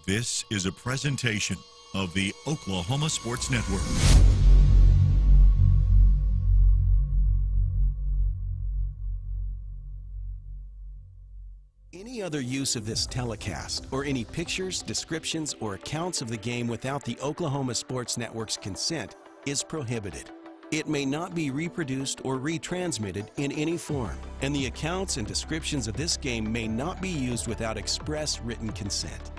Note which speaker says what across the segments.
Speaker 1: This is a presentation of the Oklahoma Sports Network.
Speaker 2: Any other use of this telecast, or any pictures, descriptions, or accounts of the game without the Oklahoma Sports Network's consent is prohibited. It may not be reproduced or retransmitted in any form, and the accounts and descriptions of this game may not be used without express written consent.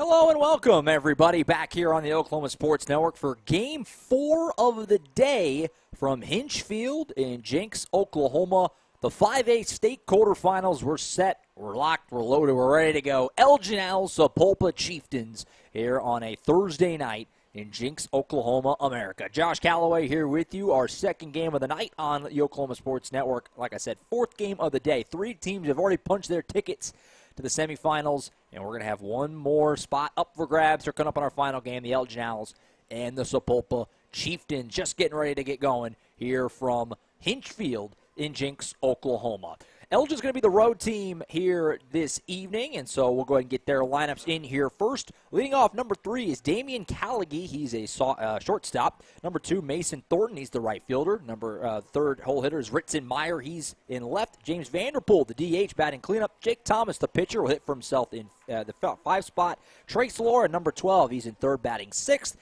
Speaker 3: Hello and welcome, everybody, back here on the Oklahoma Sports Network for Game 4 of the day from Hinch Field in Jenks, Oklahoma. The 5A state quarterfinals were set, we're locked, we're loaded, we're ready to go. Elgin Owls, Sapulpa Chieftains here on a Thursday night in Jenks, Oklahoma, America. Josh Calloway here with you, our second game of the night on the Oklahoma Sports Network. Like I said, fourth game of the day. Three teams have already punched their tickets to the semifinals, and we're going to have one more spot up for grabs. They're coming up on our final game, the Elgin Owls and the Sapulpa Chieftains, just getting ready to get going here from Hinch Field in Jenks, Oklahoma. Elgin's going to be the road team here this evening, and so we'll go ahead and get their lineups in here first. Leading off, number 3 is Damian Callaghy. He's a shortstop. Number 2, Mason Thornton. He's the right fielder. Number 3rd hole hitter is Ritson Meyer. He's in left. James Vanderpool, the DH, batting cleanup. Jake Thomas, the pitcher, will hit for himself in the 5 spot. Trace Laura, number 12. He's in 3rd, batting 6th.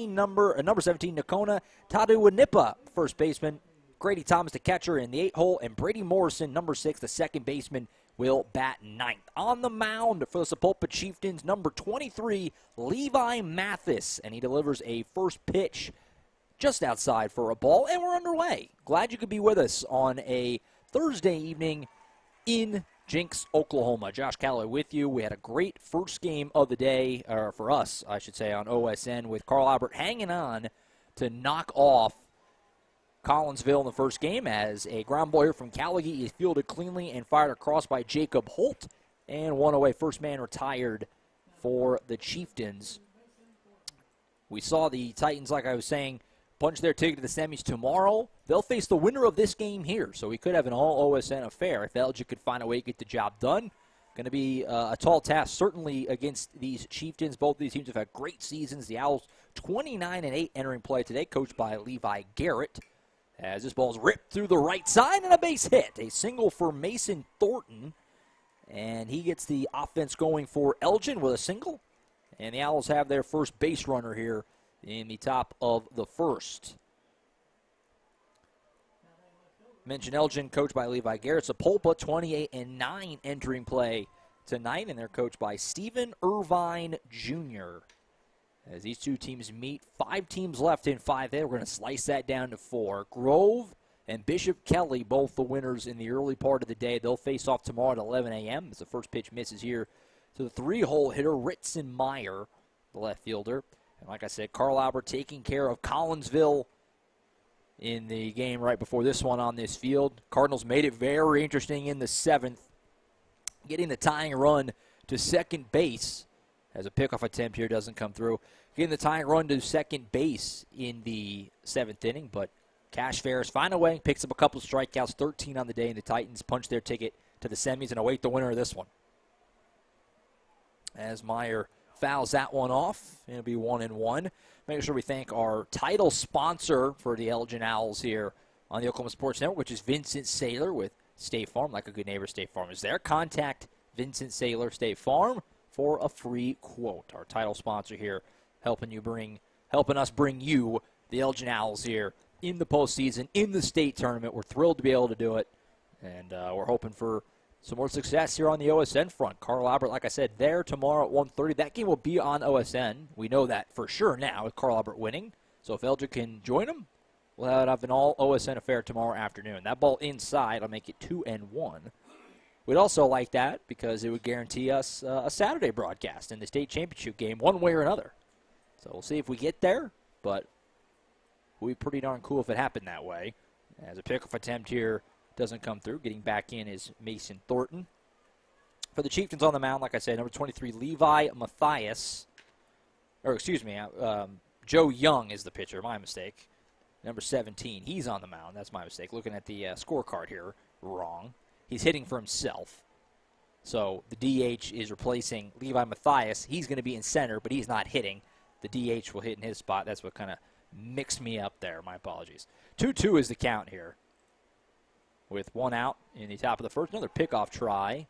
Speaker 3: Number 17, Nakona Taduwanipa, first baseman. Grady Thomas, the catcher, in the 8 hole, and Brady Morrison, number 6, the second baseman, will bat 9th. On the mound for the Sapulpa Chieftains, number 23, Levi Mathis, and he delivers a first pitch just outside for a ball, and we're underway. Glad you could be with us on a Thursday evening in Jenks, Oklahoma. Josh Calloway with you. We had a great first game of the day, or for us, I should say, on OSN, with Carl Albert hanging on to knock off Collinsville in the first game, as a ground ball here from Callaghy is fielded cleanly and fired across by Jacob Holt, and one away. First man retired for the Chieftains. We saw the Titans, like I was saying, punch their ticket to the semis tomorrow. They'll face the winner of this game here, so we could have an all OSN affair if LG could find a way to get the job done. Going to be a tall task, certainly, against these Chieftains. Both of these teams have had great seasons. The Owls 29-8 entering play today, coached by Levi Garrett. As this ball's ripped through the right side and a base hit. A single for Mason Thornton. And he gets the offense going for Elgin with a single. And the Owls have their first base runner here in the top of the first. Mentioned Elgin, coached by Levi Garrett. Sapulpa 28-9 entering play tonight. And they're coached by Stephen Irvine Jr. As these two teams meet, 5 teams left in 5A. We're going to slice that down to 4. Grove and Bishop Kelly, both the winners in the early part of the day. They'll face off tomorrow at 11 a.m. as the first pitch misses here to the 3-hole hitter, Ritson Meyer, the left fielder. And like I said, Carl Albert taking care of Collinsville in the game right before this one on this field. Cardinals made it very interesting in the 7th, getting the tying run to second base. As a pickoff attempt here doesn't come through. Getting the tying run to second base in the 7th inning, but Cash Ferris find a way, picks up a couple of strikeouts, 13 on the day, and the Titans punch their ticket to the semis and await the winner of this one. As Meyer fouls that one off, it'll be 1-1. Make sure we thank our title sponsor for the Elgin Owls here on the Oklahoma Sports Network, which is Vincent Saylor with State Farm. Like a good neighbor, State Farm is there. Contact Vincent Saylor, State Farm, for a free quote. Our title sponsor here, helping us bring you the Elgin Owls here in the postseason, in the state tournament. We're thrilled to be able to do it, and we're hoping for some more success here on the OSN front. Carl Albert, like I said, there tomorrow at 1:30. That game will be on OSN. We know that for sure now with Carl Albert winning. So if Elgin can join him, we'll have an all OSN affair tomorrow afternoon. That ball inside will make it 2-1. We'd also like that because it would guarantee us a Saturday broadcast in the state championship game one way or another. So we'll see if we get there, but it would be pretty darn cool if it happened that way. As a pickoff attempt here doesn't come through. Getting back in is Mason Thornton. For the Chieftains on the mound, like I said, number 23, Levi Mathias. Or, excuse me, Joe Young is the pitcher. My mistake. Number 17, he's on the mound. That's my mistake. Looking at the scorecard here, wrong. He's hitting for himself. So the DH is replacing Levi Mathias. He's going to be in center, but he's not hitting. The DH will hit in his spot. That's what kind of mixed me up there. My apologies. 2-2 is the count here. With one out in the top of the first. Another pickoff try.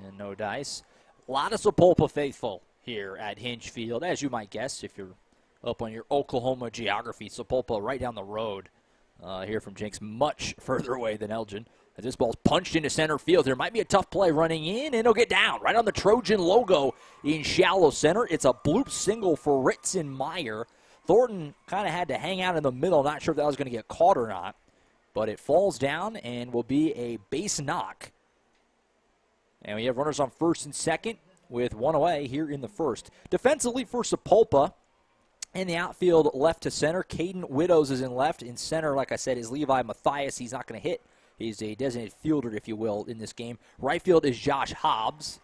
Speaker 3: And no dice. A lot of Sapulpa faithful here at Hinge Field, as you might guess if you're up on your Oklahoma geography. Sapulpa right down the road here from Jenks, much further away than Elgin. As this ball's punched into center field, there might be a tough play running in, and it'll get down right on the Trojan logo in shallow center. It's a bloop single for Ritzenmeyer. Thornton kind of had to hang out in the middle, not sure if that was going to get caught or not, but it falls down and will be a base knock. And we have runners on first and second with one away here in the first. Defensively for Sapulpa, in the outfield left to center, Caden Widows is in left. In center, like I said, is Levi Mathias. He's not going to hit. He's a designated fielder, if you will, in this game. Right field is Josh Hobbs.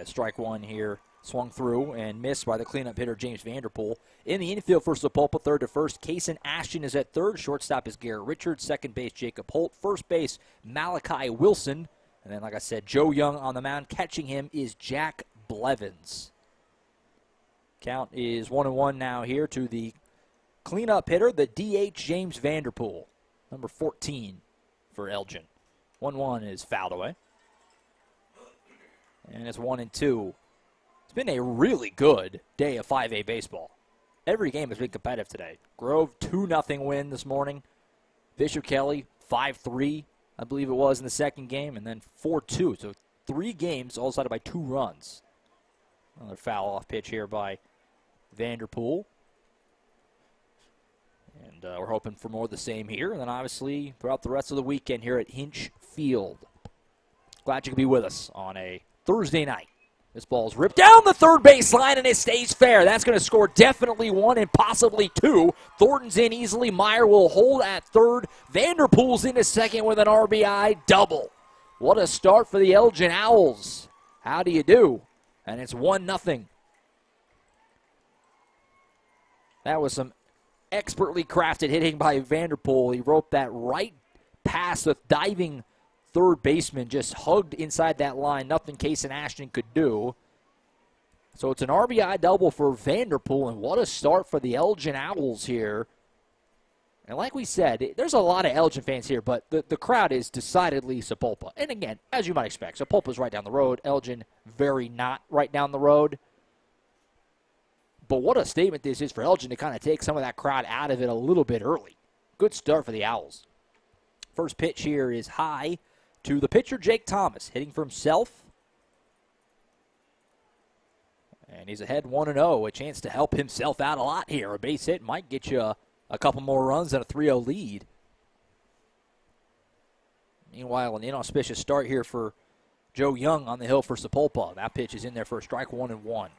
Speaker 3: Strike one here, swung through and missed by the cleanup hitter, James Vanderpool. In the infield for Sapulpa, third to first, Kason Ashton is at third. Shortstop is Garrett Richards. Second base, Jacob Holt. First base, Malachi Wilson. And then, like I said, Joe Young on the mound. Catching him is Jack Blevins. Count is 1-1 now here to the cleanup hitter, the DH, James Vanderpool, number 14 for Elgin. 1-1 is fouled away. And it's 1-2. It's been a really good day of 5A baseball. Every game has been competitive today. Grove, 2-0 win this morning. Bishop Kelly, 5-3, I believe it was in the second game, and then 4-2. So 3 games all decided by 2 runs. Another foul off pitch here by Vanderpool. And we're hoping for more of the same here. And then obviously throughout the rest of the weekend here at Hinch Field. Glad you could be with us on a Thursday night. This ball's ripped down the third base line, and it stays fair. That's going to score definitely 1 and possibly 2. Thornton's in easily. Meyer will hold at third. Vanderpool's into second with an RBI double. What a start for the Elgin Owls. How do you do? And it's 1-0. That was some expertly crafted hitting by Vanderpool. He roped that right past the diving third baseman, just hugged inside that line. Nothing Kason Ashton could do. So it's an RBI double for Vanderpool, and what a start for the Elgin Owls here. And like we said, there's a lot of Elgin fans here, but the crowd is decidedly Sapulpa. And again, as you might expect, Sapulpa's right down the road. Elgin very not right down the road. But what a statement this is for Elgin to kind of take some of that crowd out of it a little bit early. Good start for the Owls. First pitch here is high to the pitcher, Jake Thomas, hitting for himself. And he's ahead 1-0, a chance to help himself out a lot here. A base hit might get you a couple more runs and a 3-0 lead. Meanwhile, an inauspicious start here for Joe Young on the hill for Sapulpa. That pitch is in there for a strike, 1-1.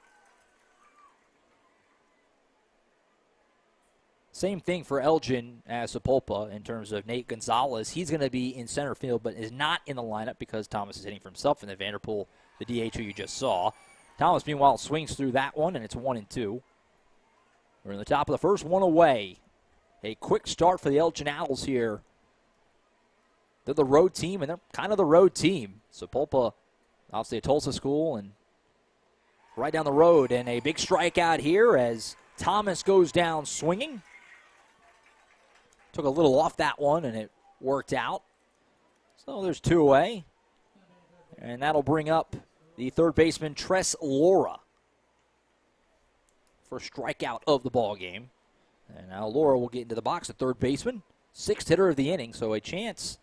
Speaker 3: Same thing for Elgin as Sapulpa in terms of Nate Gonzalez. He's going to be in center field, but is not in the lineup because Thomas is hitting for himself, and then Vanderpool, the DH who you just saw. Thomas, meanwhile, swings through that one, and it's 1-2. We're in the top of the first, one away. A quick start for the Elgin Owls here. They're the road team, and they're kind of the road team. Sapulpa, obviously a Tulsa school, and right down the road. And a big strikeout here as Thomas goes down swinging. Took a little off that one, and it worked out. So there's 2 away. And that'll bring up the third baseman, Tress Laura. First strikeout of the ball game. And now Laura will get into the box at third baseman. 6th hitter of the inning, so a chance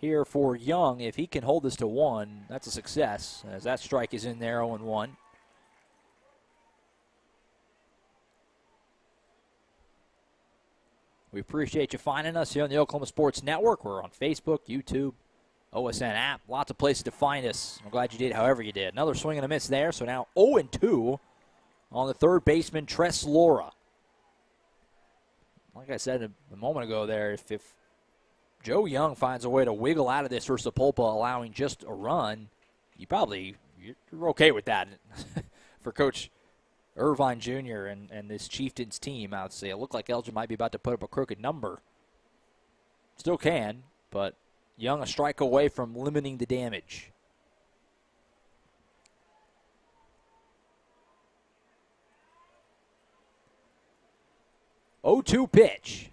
Speaker 3: here for Young. If he can hold this to 1, that's a success, as that strike is in there, 0-1. We appreciate you finding us here on the Oklahoma Sports Network. We're on Facebook, YouTube, OSN app. Lots of places to find us. I'm glad you did however you did. Another swing and a miss there, so now 0-2 on the third baseman, Tres Laura. Like I said a moment ago there, if Joe Young finds a way to wiggle out of this for Sapulpa, allowing just a run, you're okay with that. For Coach Irvine Jr. and this Chieftains team, I would say it looked like Elgin might be about to put up a crooked number. Still can, but Young a strike away from limiting the damage. (0-2) pitch.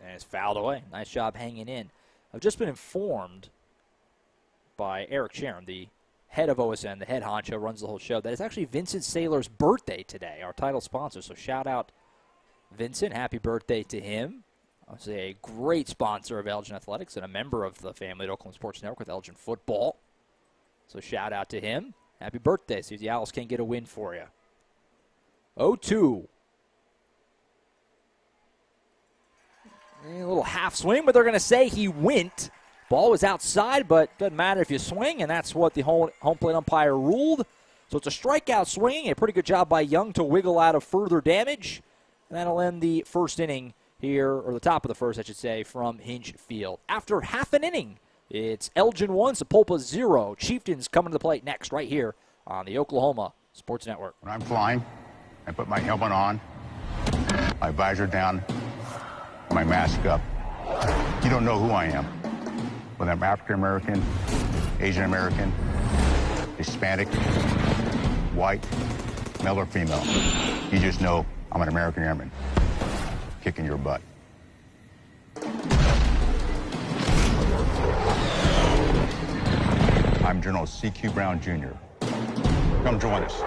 Speaker 3: And it's fouled away. Nice job hanging in. I've just been informed by Eric Sharon, the head of OSN, the head honcho, runs the whole show, that it's actually Vincent Saylor's birthday today, our title sponsor. So shout out Vincent. Happy birthday to him. Obviously a great sponsor of Elgin Athletics and a member of the family at Oklahoma Sports Network with Elgin Football. So shout out to him. Happy birthday. See if the Owls can get a win for you. 0-2. A little half swing, but they're going to say he went. Ball was outside, but doesn't matter if you swing, and that's what the home plate umpire ruled. So it's a strikeout swing. A pretty good job by Young to wiggle out of further damage. And that'll end the first inning here, or the top of the first, I should say, from Hinch Field. After half an inning, it's Elgin 1, Sapulpa 0. Chieftains coming to the plate next right here on the Oklahoma Sports Network.
Speaker 4: When I'm flying, I put my helmet on, my visor down, my mask up. You don't know who I am. Whether I'm African American, Asian American, Hispanic, white, male or female. You just know I'm an American airman kicking your butt. I'm General C.Q. Brown Jr. Come join us.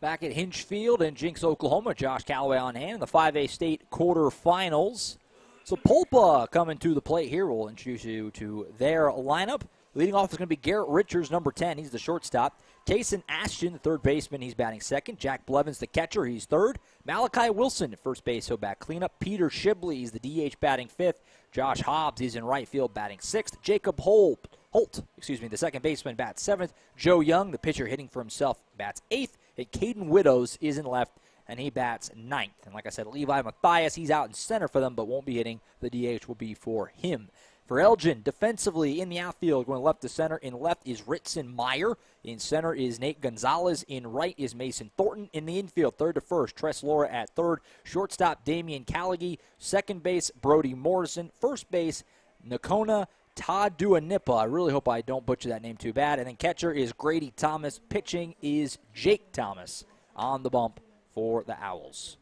Speaker 3: Back at Hinch Field in Jinx, Oklahoma. Josh Calloway on hand in the 5A state quarterfinals. So Sapulpa coming to the plate here. We'll introduce you to their lineup. Leading off is going to be Garrett Richards, number 10. He's the shortstop. Kason Ashton, the third baseman. He's batting second. Jack Blevins, the catcher. He's third. Malachi Wilson at first base. He'll bat cleanup. Peter Shibley, he's the DH, batting fifth. Josh Hobbs, he's in right field, batting sixth. Jacob Holt, the second baseman, bats seventh. Joe Young, the pitcher, hitting for himself, bats eighth. And Caden Widows is in left, and he bats ninth. And like I said, Levi Mathias, he's out in center for them, but won't be hitting. The DH will be for him. For Elgin, defensively in the outfield, going left to center. In left is Ritson Meyer. In center is Nate Gonzalez. In right is Mason Thornton. In the infield, third to first, Tres Laura at third. Shortstop, Damian Callaghy. Second base, Brody Morrison. First base, Nakona Taduanipa. I really hope I don't butcher that name too bad. And then catcher is Grady Thomas. Pitching is Jake Thomas on the bump for the Owls.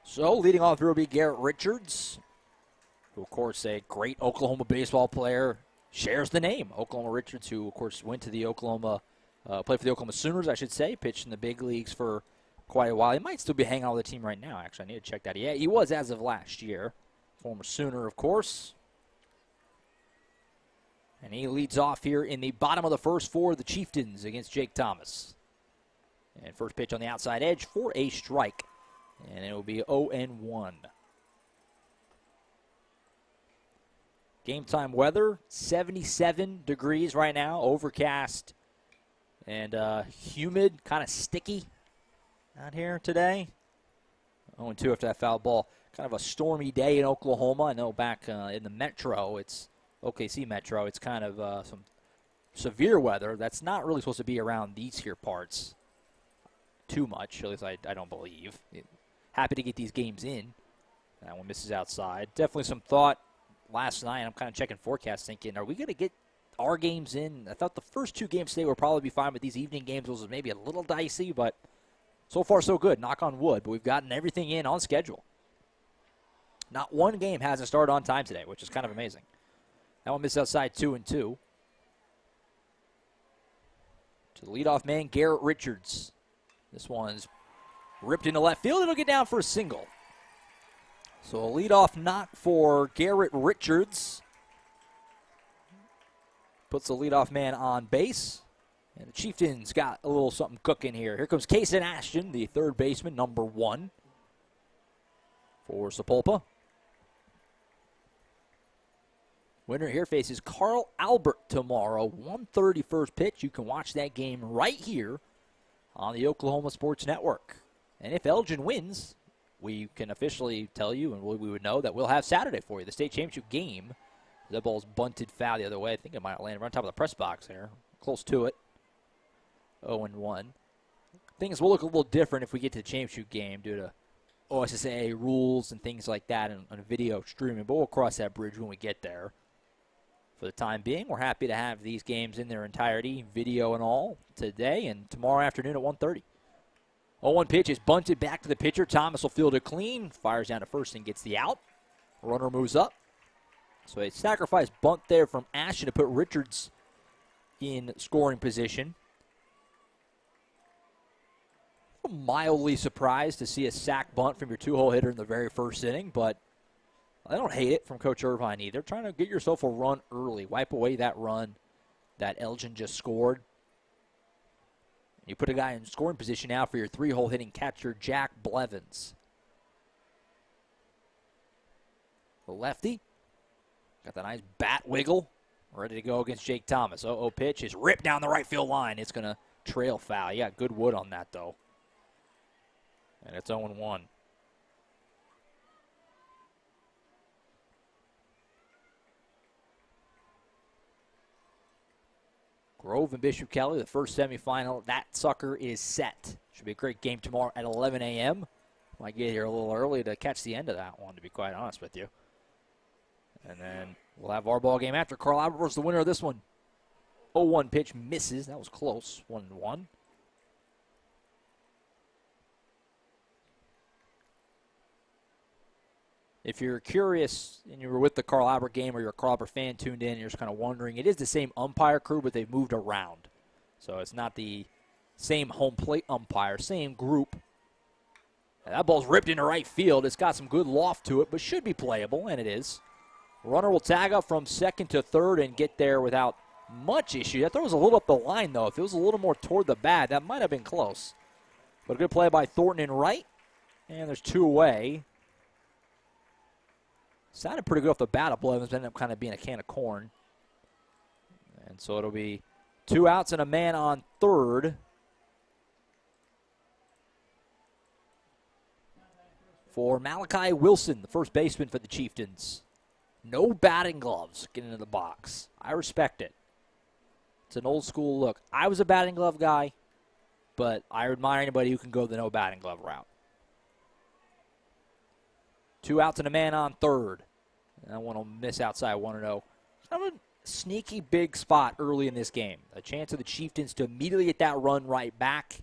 Speaker 3: So leading off here will be Garrett Richards, who, of course, a great Oklahoma baseball player, shares the name. Oklahoma Richards, who, of course, went to the Oklahoma, played for the Oklahoma Sooners, I should say, pitched in the big leagues for quite a while. He might still be hanging out with the team right now, actually. I need to check that. Yeah, he was as of last year. Former Sooner, of course. And he leads off here in the bottom of the first for the Chieftains against Jake Thomas. And first pitch on the outside edge for a strike. And it will be 0-1. Game time weather, 77 degrees right now, overcast and humid, kind of sticky out here today. 0-2 after that foul ball. Kind of a stormy day in Oklahoma. I know back in the Metro, it's OKC Metro, it's kind of some severe weather that's not really supposed to be around these here parts too much, at least I don't believe. Happy to get these games in. That one misses outside. Definitely some thought last night. I'm kind of checking forecasts thinking, are we going to get our games in? I thought the first two games today would probably be fine, but these evening games was maybe a little dicey, but so far so good. Knock on wood, but we've gotten everything in on schedule. Not one game hasn't started on time today, which is kind of amazing. That one missed outside 2-2. To the leadoff man, Garrett Richards. This one's ripped into left field. It'll get down for a single. So a leadoff knock for Garrett Richards. Puts the leadoff man on base. And the Chieftains got a little something cooking here. Here comes Kason Ashton, the third baseman, number 1 for Sapulpa. Winner here faces Carl Albert tomorrow, 1:30 first pitch. You can watch that game right here on the Oklahoma Sports Network. And if Elgin wins, we can officially tell you, and we would know, that we'll have Saturday for you, the state championship game. That ball's bunted foul the other way. I think it might land right on top of the press box there. Close to it. 0-1. Things will look a little different if we get to the championship game due to OSSAA rules and things like that and video streaming, but we'll cross that bridge when we get there. For the time being, we're happy to have these games in their entirety, video and all, today and tomorrow afternoon at 1:30. 0-1 pitch is bunted back to the pitcher. Thomas will field it clean, fires down to first and gets the out. Runner moves up. So a sacrifice bunt there from Ashton to put Richards in scoring position. Mildly surprised to see a sac bunt from your 2-hole hitter in the very first inning, but I don't hate it from Coach Irvine either. Trying to get yourself a run early. Wipe away that run that Elgin just scored. You put a guy in scoring position now for your 3-hole hitting catcher, Jack Blevins. The lefty. Got the nice bat wiggle. Ready to go against Jake Thomas. 0-0 pitch is ripped down the right field line. It's going to trail foul. You got good wood on that, though. And it's 0-1. Grove and Bishop Kelly, the first semifinal. That sucker is set. Should be a great game tomorrow at 11 a.m. Might get here a little early to catch the end of that one, to be quite honest with you. And then we'll have our ball game after. Carl Albert was the winner of this one. 0-1 pitch misses. That was close. 1-1. If you're curious and you were with the Carl Albert game or you're a Carl Albert fan tuned in and you're just kind of wondering, it is the same umpire crew, but they've moved around. So it's not the same home plate umpire, same group. And that ball's ripped into right field. It's got some good loft to it, but should be playable, and it is. Runner will tag up from second to third and get there without much issue. That throw was a little up the line, though. If it was a little more toward the bat, that might have been close. But a good play by Thornton in right. And there's 2 away. Sounded pretty good off the bat of Blevins, but ended up kind of being a can of corn. And so it'll be 2 outs and a man on third. For Malachi Wilson, the first baseman for the Chieftains. No batting gloves getting into the box. I respect it. It's an old school look. I was a batting glove guy, but I admire anybody who can go the no batting glove route. 2 outs and a man on third. And that one will miss outside 1-0. Kind of a sneaky big spot early in this game. A chance of the Chieftains to immediately get that run right back.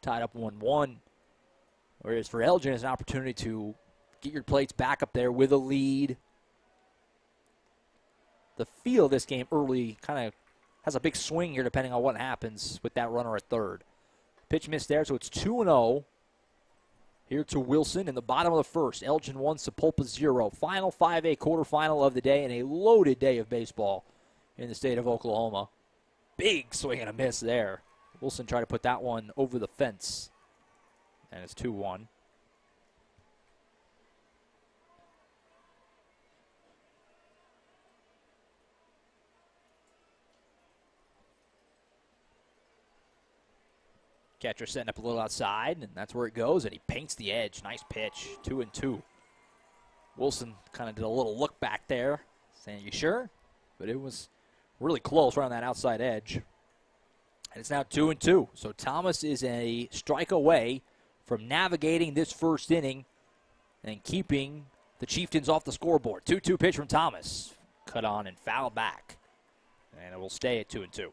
Speaker 3: Tied up 1-1. Whereas for Elgin, it's an opportunity to get your plates back up there with a lead. The feel of this game early kind of has a big swing here depending on what happens with that runner at third. Pitch missed there, so it's 2-0. Here to Wilson in the bottom of the first. Elgin 1, Sapulpa 0. Final 5A quarterfinal of the day and a loaded day of baseball in the state of Oklahoma. Big swing and a miss there. Wilson tried to put that one over the fence. And it's 2-1. Catcher setting up a little outside, and that's where it goes, and he paints the edge. Nice pitch, 2-2. Wilson kind of did a little look back there, saying, "You sure?" But it was really close right on that outside edge. And it's now 2-2. So Thomas is a strike away from navigating this first inning and keeping the Chieftains off the scoreboard. 2-2 pitch from Thomas. Cut on and foul back. And it will stay at 2-2.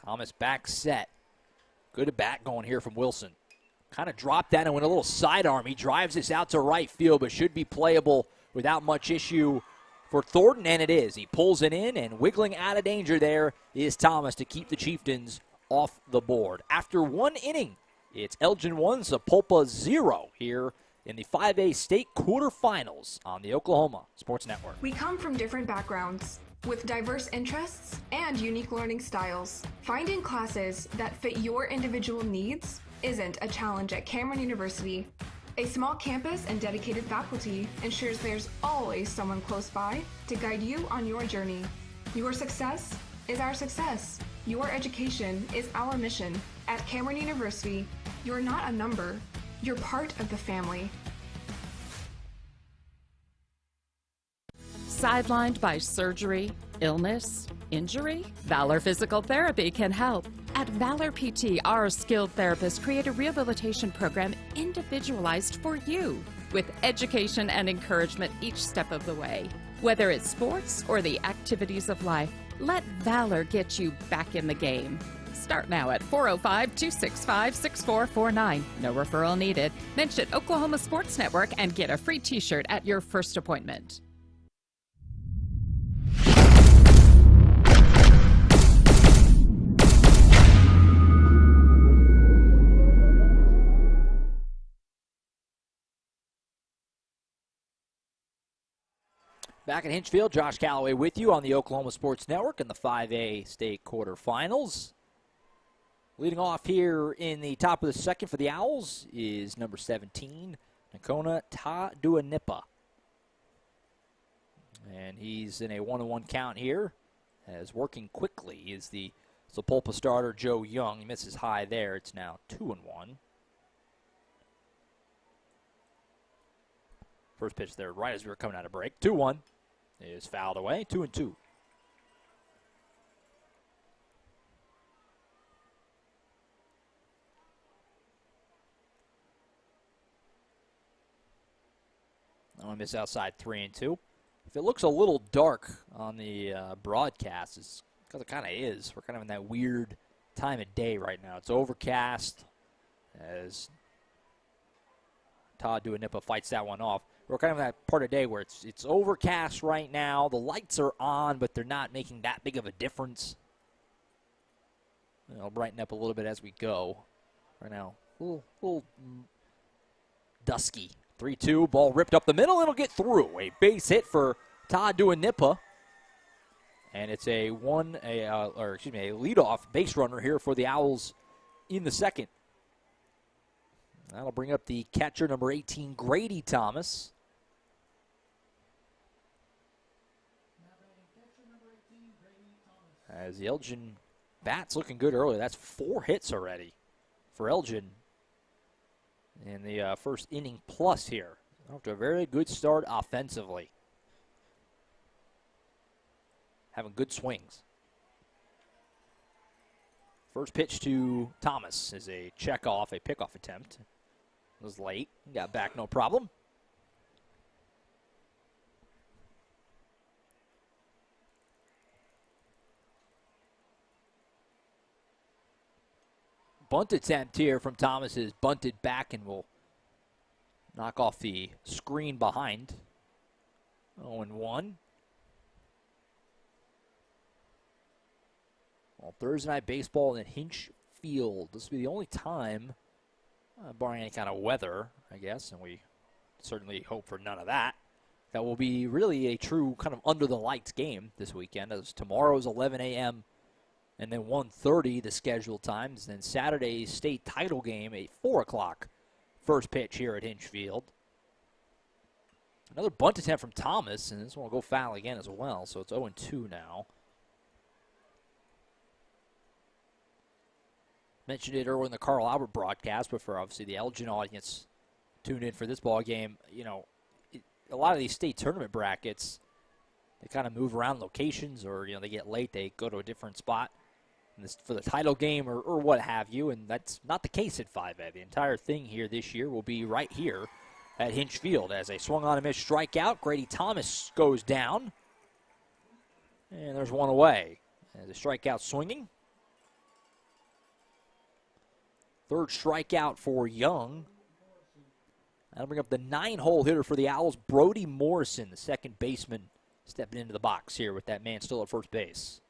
Speaker 3: Thomas back set. Good at bat going here from Wilson. Kind of dropped that and went a little sidearm. He drives this out to right field, but should be playable without much issue for Thornton, and it is. He pulls it in, and wiggling out of danger there is Thomas to keep the Chieftains off the board. After one inning, it's Elgin 1, Sapulpa 0 here in the 5A state quarterfinals on the Oklahoma Sports Network.
Speaker 5: We come from different backgrounds with diverse interests and unique learning styles. Finding classes that fit your individual needs isn't a challenge at Cameron University. A small campus and dedicated faculty ensures there's always someone close by to guide you on your journey. Your success is our success. Your education is our mission. At Cameron University, you're not a number, you're part of the family.
Speaker 6: Sidelined by surgery, illness, injury? Valor Physical Therapy can help. At Valor PT, our skilled therapists create a rehabilitation program individualized for you, with education and encouragement each step of the way. Whether it's sports or the activities of life, let Valor get you back in the game. Start now at 405-265-6449. No referral needed. Mention Oklahoma Sports Network and get a free t-shirt at your first appointment.
Speaker 3: Back in Hinchfield, Josh Calloway with you on the Oklahoma Sports Network in the 5A state quarterfinals. Leading off here in the top of the second for the Owls is number 17, Nakona Taduanipa. And he's in a 1-1 count here, as working quickly is the Sapulpa starter Joe Young. He misses high there. It's now 2-1. First pitch there right as we were coming out of break. 2-1 is fouled away. 2-2. I'm going to miss outside 3-2. If it looks a little dark on the broadcast, it's because it kind of is. We're kind of in that weird time of day right now. It's overcast as Taduanipa fights that one off. We're kind of in that part of the day where it's overcast right now. The lights are on, but they're not making that big of a difference. I'll brighten up a little bit as we go. Right now, a little dusky. 3-2, ball ripped up the middle. It'll get through. A base hit for Taduanipa. And it's a leadoff base runner here for the Owls in the second. That'll bring up the catcher, number 18, Grady Thomas. As the Elgin bat's looking good early. That's 4 hits already for Elgin in the first inning plus here. After a very good start offensively. Having good swings. First pitch to Thomas is a check-off, a pickoff attempt. It was late. Got back no problem. Bunt attempt here from Thomas is bunted back and will knock off the screen behind. 0-1. Well, Thursday night baseball in Hinchfield. This will be the only time, barring any kind of weather, I guess, and we certainly hope for none of that, that will be really a true kind of under-the-lights game this weekend, as tomorrow's 11 a.m., and then 1:30 the scheduled times. Then Saturday's state title game, a 4 o'clock first pitch here at Hinchfield. Another bunt attempt from Thomas, and this one will go foul again as well, so it's 0-2 now. Mentioned it earlier in the Carl Albert broadcast, but for obviously the Elgin audience tuned in for this ball game, you know, a lot of these state tournament brackets, they kind of move around locations, or they get late, they go to a different spot for the title game or what have you, and that's not the case at 5A. The entire thing here this year will be right here at Hinchfield. As a swung on a missed strikeout, Grady Thomas goes down, and there's one away. As a strikeout swinging. Third strikeout for Young. That'll bring up the 9-hole hitter for the Owls, Brody Morrison, the second baseman, stepping into the box here with that man still at first base.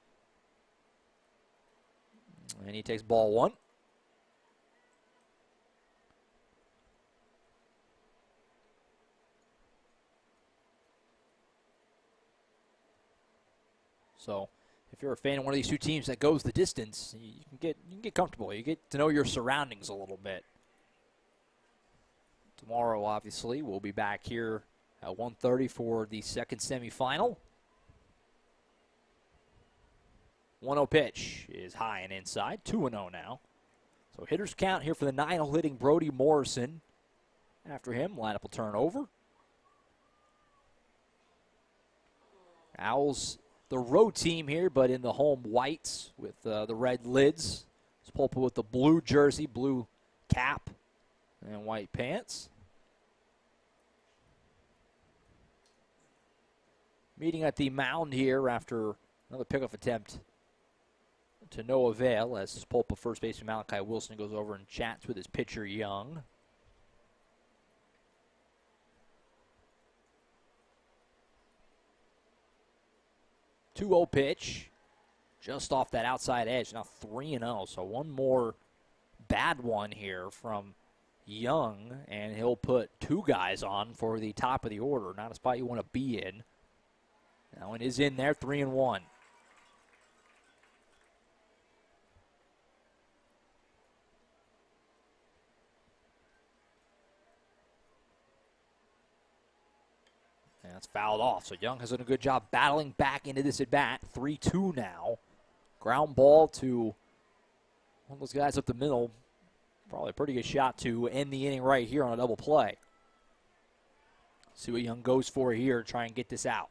Speaker 3: And he takes ball one. So if you're a fan of one of these two teams that goes the distance, you can get comfortable. You get to know your surroundings a little bit. Tomorrow, obviously, we'll be back here at 1:30 for the second semifinal. 1-0 pitch is high and inside. 2-0 now. So hitters count here for the 9-hole hitting Brody Morrison. After him, lineup will turn over. Owls, the road team here, but in the home whites with the red lids. Sapulpa with the blue jersey, blue cap, and white pants. Meeting at the mound here after another pickoff attempt to no avail as Sapulpa first baseman Malachi Wilson goes over and chats with his pitcher Young. Two 2-0 pitch, just off that outside edge. Now 3-0, so one more bad one here from Young, and he'll put two guys on for the top of the order. Not a spot you want to be in. That one is in there, 3-1. And that's fouled off. So Young has done a good job battling back into this at-bat. 3-2 now. Ground ball to one of those guys up the middle. Probably a pretty good shot to end the inning right here on a double play. See what Young goes for here to try and get this out.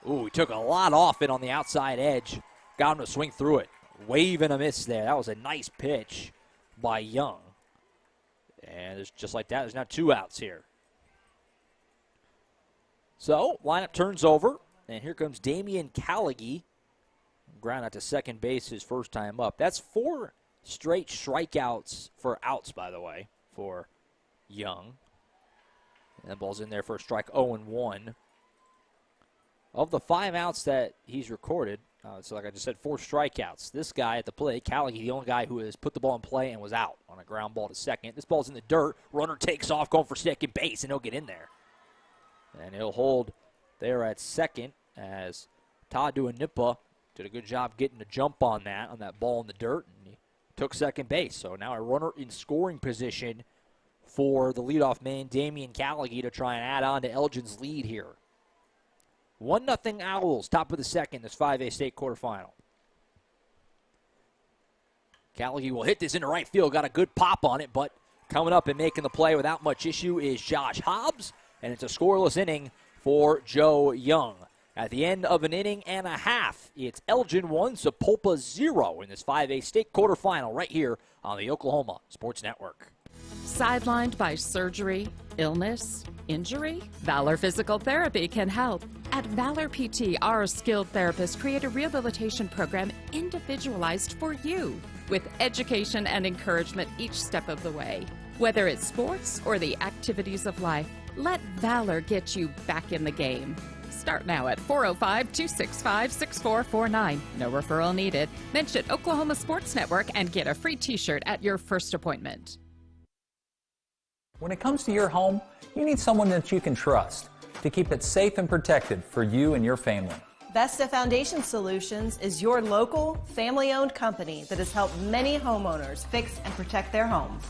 Speaker 3: Ooh, he took a lot off it on the outside edge. Got him to swing through it. Wave and a miss there. That was a nice pitch by Young. And there's just like that, there's now two outs here. So, lineup turns over, and here comes Damian Callaghy. Ground out to second base his first time up. That's 4 straight strikeouts for outs, by the way, for Young. And the ball's in there for a strike, 0-1. Of the 5 outs that he's recorded, so like I just said, 4 strikeouts. This guy at the plate, Callaghy, the only guy who has put the ball in play and was out on a ground ball to second. This ball's in the dirt. Runner takes off, going for second base, and he'll get in there. And he'll hold there at second as Tadu Nipa did a good job getting a jump on that ball in the dirt, and he took second base. So now a runner in scoring position for the leadoff man, Damian Callaghy, to try and add on to Elgin's lead here. 1-0 Owls, top of the second, this 5A state quarterfinal. Callaghy will hit this into right field, got a good pop on it, but coming up and making the play without much issue is Josh Hobbs, and it's a scoreless inning for Joe Young. At the end of an inning and a half, it's Elgin 1, Sapulpa 0 in this 5A state quarterfinal right here on the Oklahoma Sports Network.
Speaker 6: Sidelined by surgery, illness, injury? Valor Physical Therapy can help. At Valor PT, our skilled therapists create a rehabilitation program individualized for you, with education and encouragement each step of the way. Whether it's sports or the activities of life, let Valor get you back in the game. Start now at 405-265-6449. No referral needed. Mention Oklahoma Sports Network and get a free t-shirt at your first appointment.
Speaker 7: When it comes to your home, you need someone that you can trust to keep it safe and protected for you and your family.
Speaker 8: Vesta Foundation Solutions is your local, family-owned company that has helped many homeowners fix and protect their homes.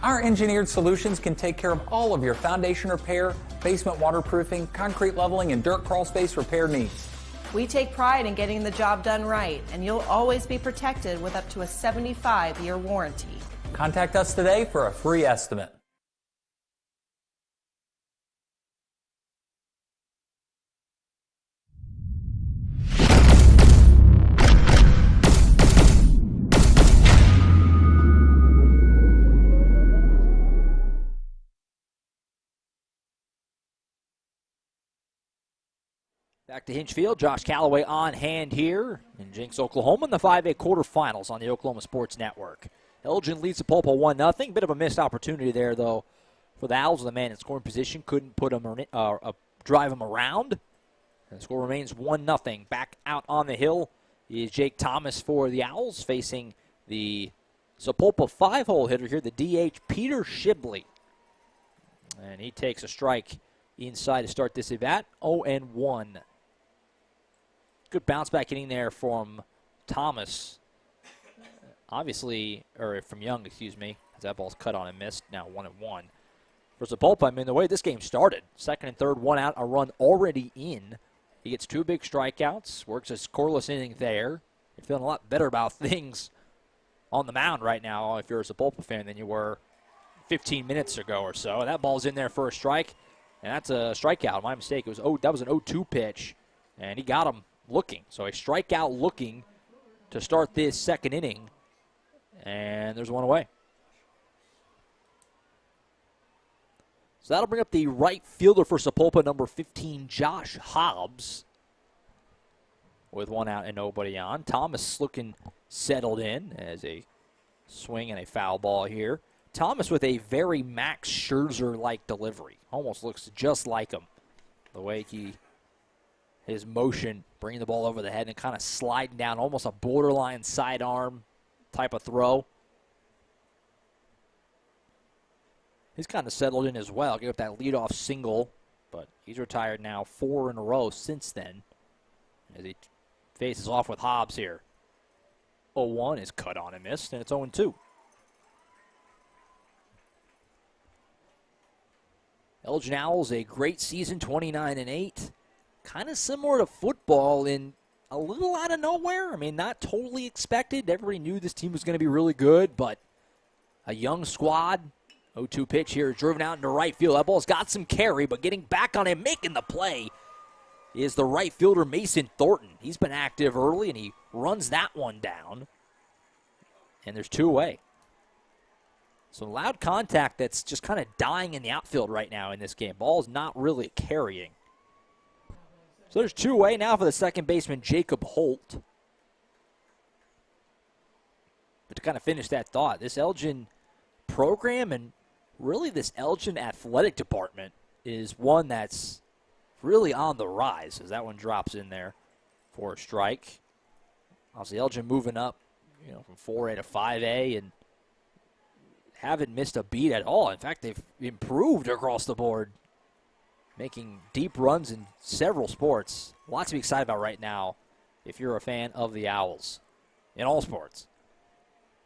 Speaker 7: Our engineered solutions can take care of all of your foundation repair, basement waterproofing, concrete leveling, and dirt crawl space repair needs.
Speaker 8: We take pride in getting the job done right, and you'll always be protected with up to a 75-year warranty.
Speaker 7: Contact us today for a free estimate.
Speaker 3: Back to Hinchfield. Josh Callaway on hand here in Jenks, Oklahoma in the 5A quarterfinals on the Oklahoma Sports Network. Elgin leads Sapulpa 1-0. Bit of a missed opportunity there, though, for the Owls. The man in scoring position couldn't put him drive him around. And the score remains 1-0. Back out on the hill is Jake Thomas for the Owls, facing the Sapulpa 5-hole hitter here, the DH Peter Shibley. And he takes a strike inside to start this at-bat. 0-1. Good bounce back inning there from Thomas. Obviously, or from Young, excuse me, as that ball's cut on and missed. Now 1-1. For Sapulpa, I mean, the way this game started, second and third, one out, a run already in. He gets 2 big strikeouts, works a scoreless inning there. You're feeling a lot better about things on the mound right now if you're a Sapulpa fan than you were 15 minutes ago or so. That ball's in there for a strike, and that's a strikeout. My mistake. That was an 0-2 pitch, and he got him looking. So a strikeout looking to start this second inning, and there's one away. So that'll bring up the right fielder for Sapulpa, number 15, Josh Hobbs, with one out and nobody on. Thomas looking settled in as a swing and a foul ball here. Thomas with a very Max Scherzer-like delivery. Almost looks just like him. The way his motion, bringing the ball over the head and kind of sliding down, almost a borderline sidearm type of throw. He's kind of settled in as well. Gave up that leadoff single, but he's retired now 4 in a row since then. As he faces off with Hobbs here. 0-1 is cut on and missed, and it's 0-2. Elgin Owls, a great season, 29-8. Kind of similar to football in a little out of nowhere. I mean, not totally expected. Everybody knew this team was going to be really good, but a young squad. 0-2 pitch here, driven out into right field. That ball's got some carry, but getting back on him, making the play, is the right fielder Mason Thornton. He's been active early, and he runs that one down. And there's 2 away. So loud contact that's just kind of dying in the outfield right now in this game. Ball's not really carrying. So there's 2 away now for the second baseman, Jacob Holt. But to kind of finish that thought, this Elgin program and really this Elgin athletic department is one that's really on the rise, as that one drops in there for a strike. Obviously, Elgin moving up, from 4A to 5A and haven't missed a beat at all. In fact, they've improved across the board, making deep runs in several sports. Lots to be excited about right now if you're a fan of the Owls in all sports.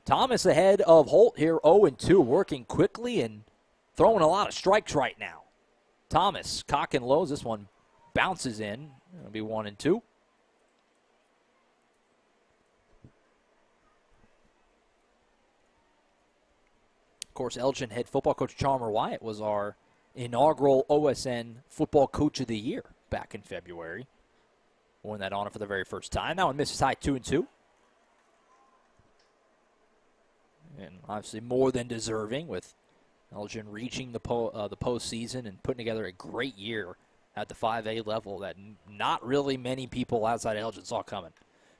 Speaker 3: Thomas ahead of Holt here, 0-2, working quickly and throwing a lot of strikes right now. Thomas, cock and lows. This one bounces in. It'll be 1-2. Of course, Elgin head football coach Chalmer Wyatt was our inaugural OSN Football Coach of the Year back in February. Won that honor for the very first time. That one misses high, 2-2. And obviously more than deserving, with Elgin reaching the postseason and putting together a great year at the 5A level that not really many people outside Elgin saw coming.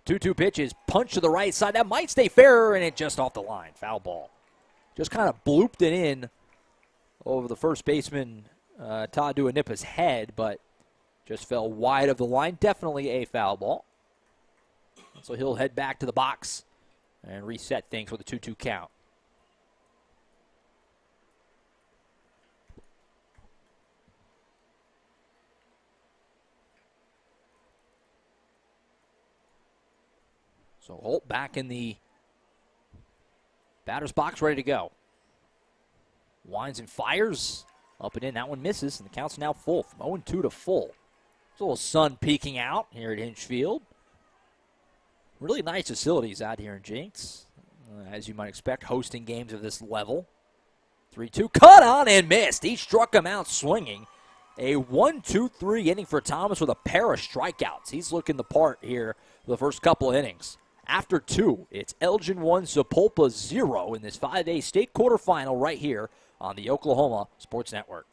Speaker 3: 2-2 pitches, punch to the right side. That might stay fair, and it just off the line. Foul ball. Just kind of blooped it in over the first baseman, Todd Duanipa's head, but just fell wide of the line. Definitely a foul ball. So he'll head back to the box and reset things with a 2-2 count. So Holt back in the batter's box, ready to go. Winds and fires. Up and in. That one misses, and the count's now full. From 0-2 to full. There's a little sun peeking out here at Hinch Field. Really nice facilities out here in Jinx, as you might expect, hosting games of this level. 3-2, cut on and missed. He struck him out swinging. A 1-2-3 inning for Thomas with a pair of strikeouts. He's looking the part here for the first couple of innings. After 2, it's Elgin 1, Sapulpa 0 in this 5A state quarterfinal right here on the Oklahoma Sports Network.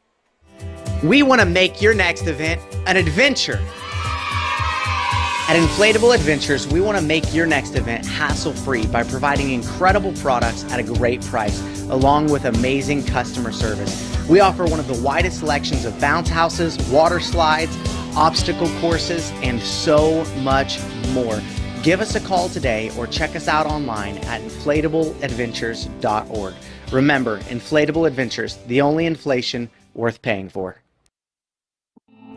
Speaker 9: We want to make your next event an adventure. At Inflatable Adventures, we want to make your next event hassle-free by providing incredible products at a great price, along with amazing customer service. We offer one of the widest selections of bounce houses, water slides, obstacle courses, and so much more. Give us a call today or check us out online at inflatableadventures.org. Remember, Inflatable Adventures, the only inflation worth paying for.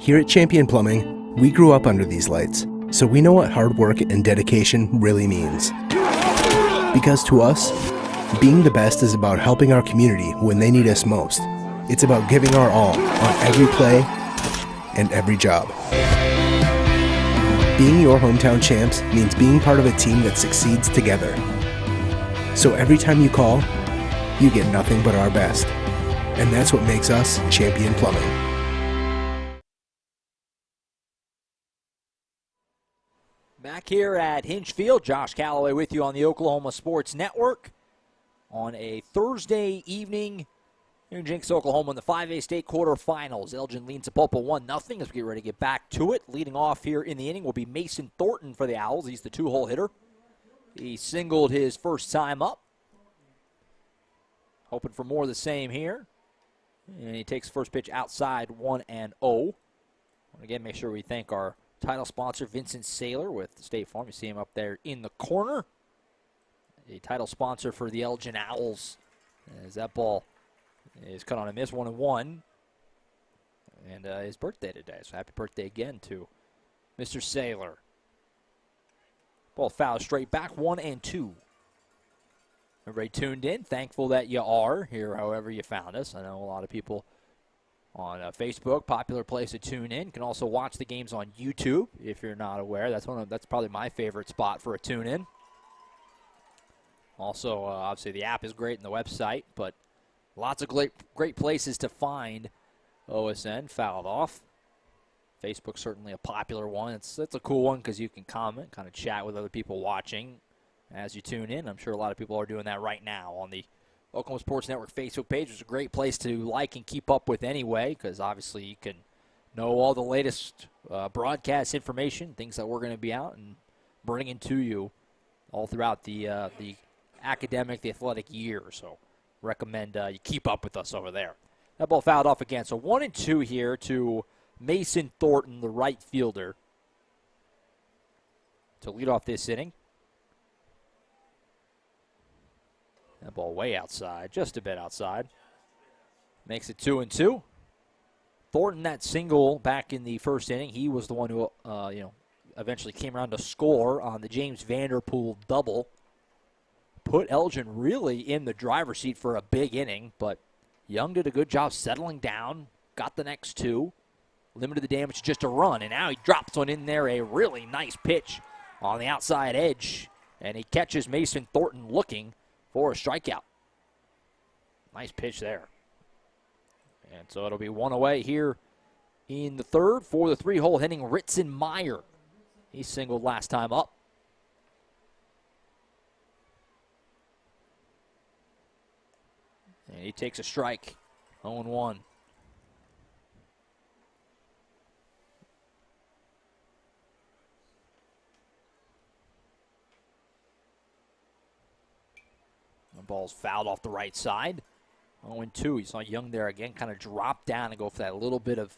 Speaker 10: Here at Champion Plumbing, we grew up under these lights, so we know what hard work and dedication really means. Because to us, being the best is about helping our community when they need us most. It's about giving our all on every play and every job. Being your hometown champs means being part of a team that succeeds together. So every time you call, you get nothing but our best. And that's what makes us Champion Plumbing.
Speaker 3: Back here at Hinch Field, Josh Calloway with you on the Oklahoma Sports Network on a Thursday evening here in Jenks, Oklahoma in the 5A state quarterfinals. Elgin leads Sapulpa 1-0 as we get ready to get back to it. Leading off here in the inning will be Mason Thornton for the Owls. He's the two-hole hitter. He singled his first time up. Hoping for more of the same here. And he takes first pitch outside 1-0. Again, make sure we thank our title sponsor, Vincent Saylor with State Farm. You see him up there in the corner. A title sponsor for the Elgin Owls. As that ball is cut on a miss, 1-1. And his birthday today, so happy birthday again to Mr. Saylor. Ball foul straight back, 1-2. Everybody tuned in. Thankful that you are here, however you found us. I know a lot of people on Facebook, popular place to tune in. You can also watch the games on YouTube if you're not aware. That's probably my favorite spot for a tune-in. Also, obviously the app is great and the website, but lots of great places to find OSN. Fouled off. Facebook's certainly a popular one. It's a cool one because you can comment, kind of chat with other people watching as you tune in. I'm sure a lot of people are doing that right now on the Oklahoma Sports Network Facebook page. It's a great place to like and keep up with anyway, because obviously you can know all the latest broadcast information, things that we're going to be out and bringing to you all throughout the academic, the athletic year. So recommend you keep up with us over there. That ball fouled off again. So 1-2 here to Mason Thornton, the right fielder, to lead off this inning. That ball way outside, just a bit outside. Makes it 2-2. Thornton, that single back in the first inning, he was the one who eventually came around to score on the James Vanderpool double. Put Elgin really in the driver's seat for a big inning, but Young did a good job settling down, got the next two, limited the damage to just a run, and now he drops one in there, a really nice pitch on the outside edge, and he catches Mason Thornton looking for a strikeout. Nice pitch there. And so it'll be one away here in the third for the three-hole hitting Ritson Meyer. He singled last time up. And he takes a strike, 0-1. The ball's fouled off the right side. 0-2. You saw Young there again kind of drop down and go for that little bit of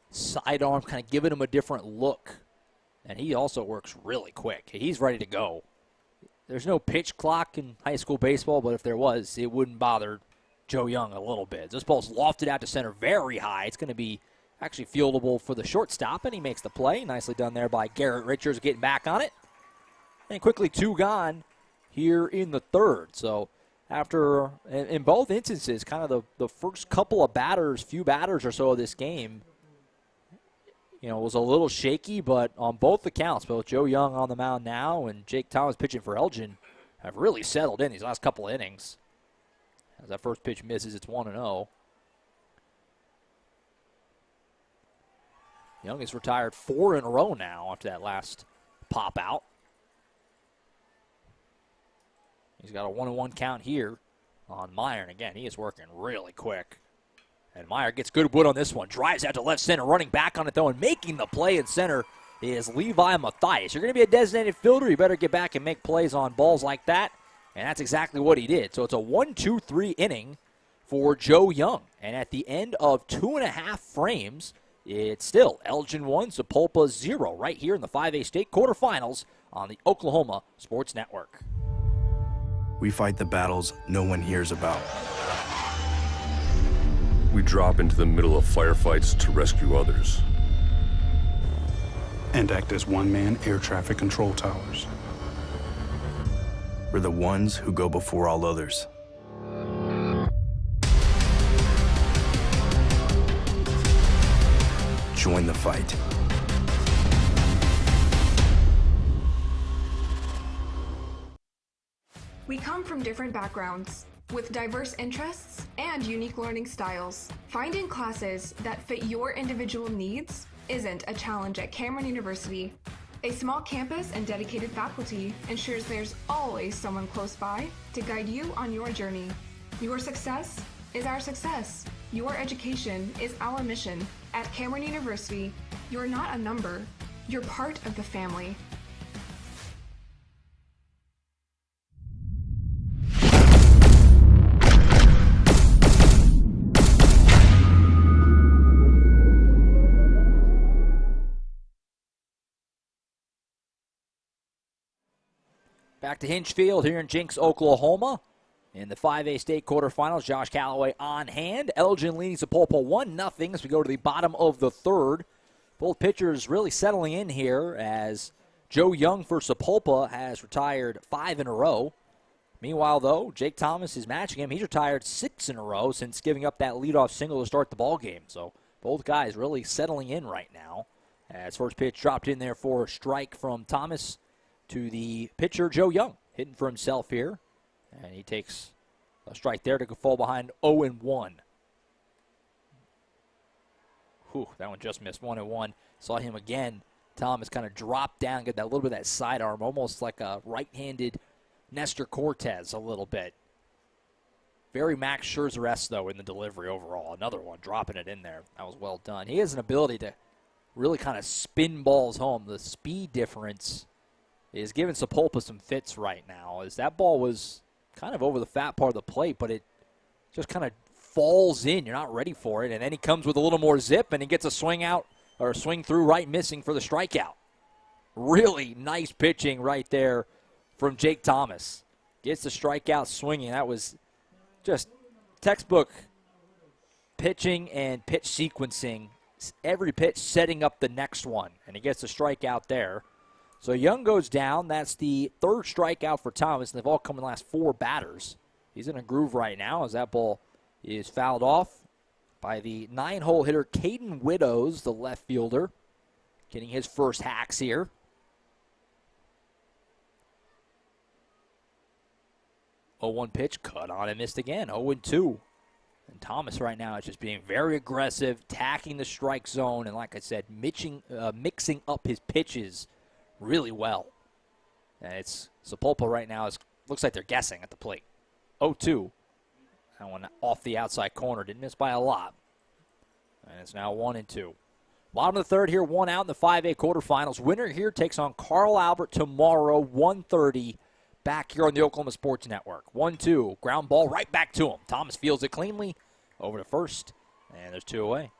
Speaker 3: sidearm, kind of giving him a different look. And he also works really quick. He's ready to go. There's no pitch clock in high school baseball, but if there was, it wouldn't bother Joe Young a little bit. This ball's lofted out to center very high. It's going to be actually fieldable for the shortstop, and he makes the play. Nicely done there by Garrett Richards getting back on it. And quickly two gone here in the third. So after, in both instances, kind of the first couple of batters, few batters or so of this game, was a little shaky, but on both accounts, both Joe Young on the mound now and Jake Thomas pitching for Elgin have really settled in these last couple of innings. As that first pitch misses, it's 1-0. Young is retired 4 in a row now after that last pop out. He's got a 1-1 count here on Meyer, and again, he is working really quick. And Meyer gets good wood on this one. Drives out to left center, running back on it, though, and making the play in center is Levi Mathias. You're going to be a designated fielder. You better get back and make plays on balls like that. And that's exactly what he did. So it's a 1-2-3 inning for Joe Young. And at the end of 2.5 frames, it's still Elgin 1, Sapulpa 0 right here in the 5A state quarterfinals on the Oklahoma Sports Network.
Speaker 11: We fight the battles no one hears about.
Speaker 12: We drop into the middle of firefights to rescue others.
Speaker 13: And act as one-man air traffic control towers.
Speaker 11: We're the ones who go before all others. Join the fight.
Speaker 5: We come from different backgrounds, with diverse interests and unique learning styles. Finding classes that fit your individual needs isn't a challenge at Cameron University. A small campus and dedicated faculty ensures there's always someone close by to guide you on your journey. Your success is our success. Your education is our mission. At Cameron University, you're not a number, you're part of the family.
Speaker 3: Back to Hinch Field here in Jenks, Oklahoma. In the 5A state quarterfinals, Josh Calloway on hand. Elgin leading Sapulpa 1-0 as we go to the bottom of the third. Both pitchers really settling in here as Joe Young for Sapulpa has retired 5 in a row. Meanwhile, though, Jake Thomas is matching him. He's retired 6 in a row since giving up that leadoff single to start the ball game. So both guys really settling in right now. As first pitch dropped in there for a strike from Thomas to the pitcher, Joe Young, hitting for himself here. And he takes a strike there to fall behind 0-1. Whew, that one just missed 1-1. Saw him again. Thomas kind of dropped down, get that little bit of that sidearm, almost like a right-handed Nestor Cortez a little bit. Very Max Scherzer-esque, though, in the delivery overall. Another one, dropping it in there. That was well done. He has an ability to really kind of spin balls home. The speed difference is giving Sapulpa some fits right now, as that ball was kind of over the fat part of the plate, but it just kind of falls in. You're not ready for it, and then he comes with a little more zip, and he gets a swing out, or a swing through right missing for the strikeout. Really nice pitching right there from Jake Thomas. Gets the strikeout swinging. That was just textbook pitching and pitch sequencing. Every pitch setting up the next one, and he gets the strikeout there. So Young goes down. That's the third strikeout for Thomas, and they've all come in the last 4 batters. He's in a groove right now as that ball is fouled off by the 9-hole hitter, Caden Widows, the left fielder, getting his first hacks here. Oh, 1 pitch, cut on and missed again, 0-2. And Thomas right now is just being very aggressive, tacking the strike zone, and like I said, mixing up his pitches really well. And it's Sapulpa right now. Looks like they're guessing at the plate. 0-2. That one off the outside corner. Didn't miss by a lot. And it's now 1-2. Bottom of the third here, 1 out in the 5A quarterfinals. Winner here takes on Carl Albert tomorrow, 1:30, back here on the Oklahoma Sports Network. 1-2. Ground ball right back to him. Thomas fields it cleanly over to first. And there's 2 away.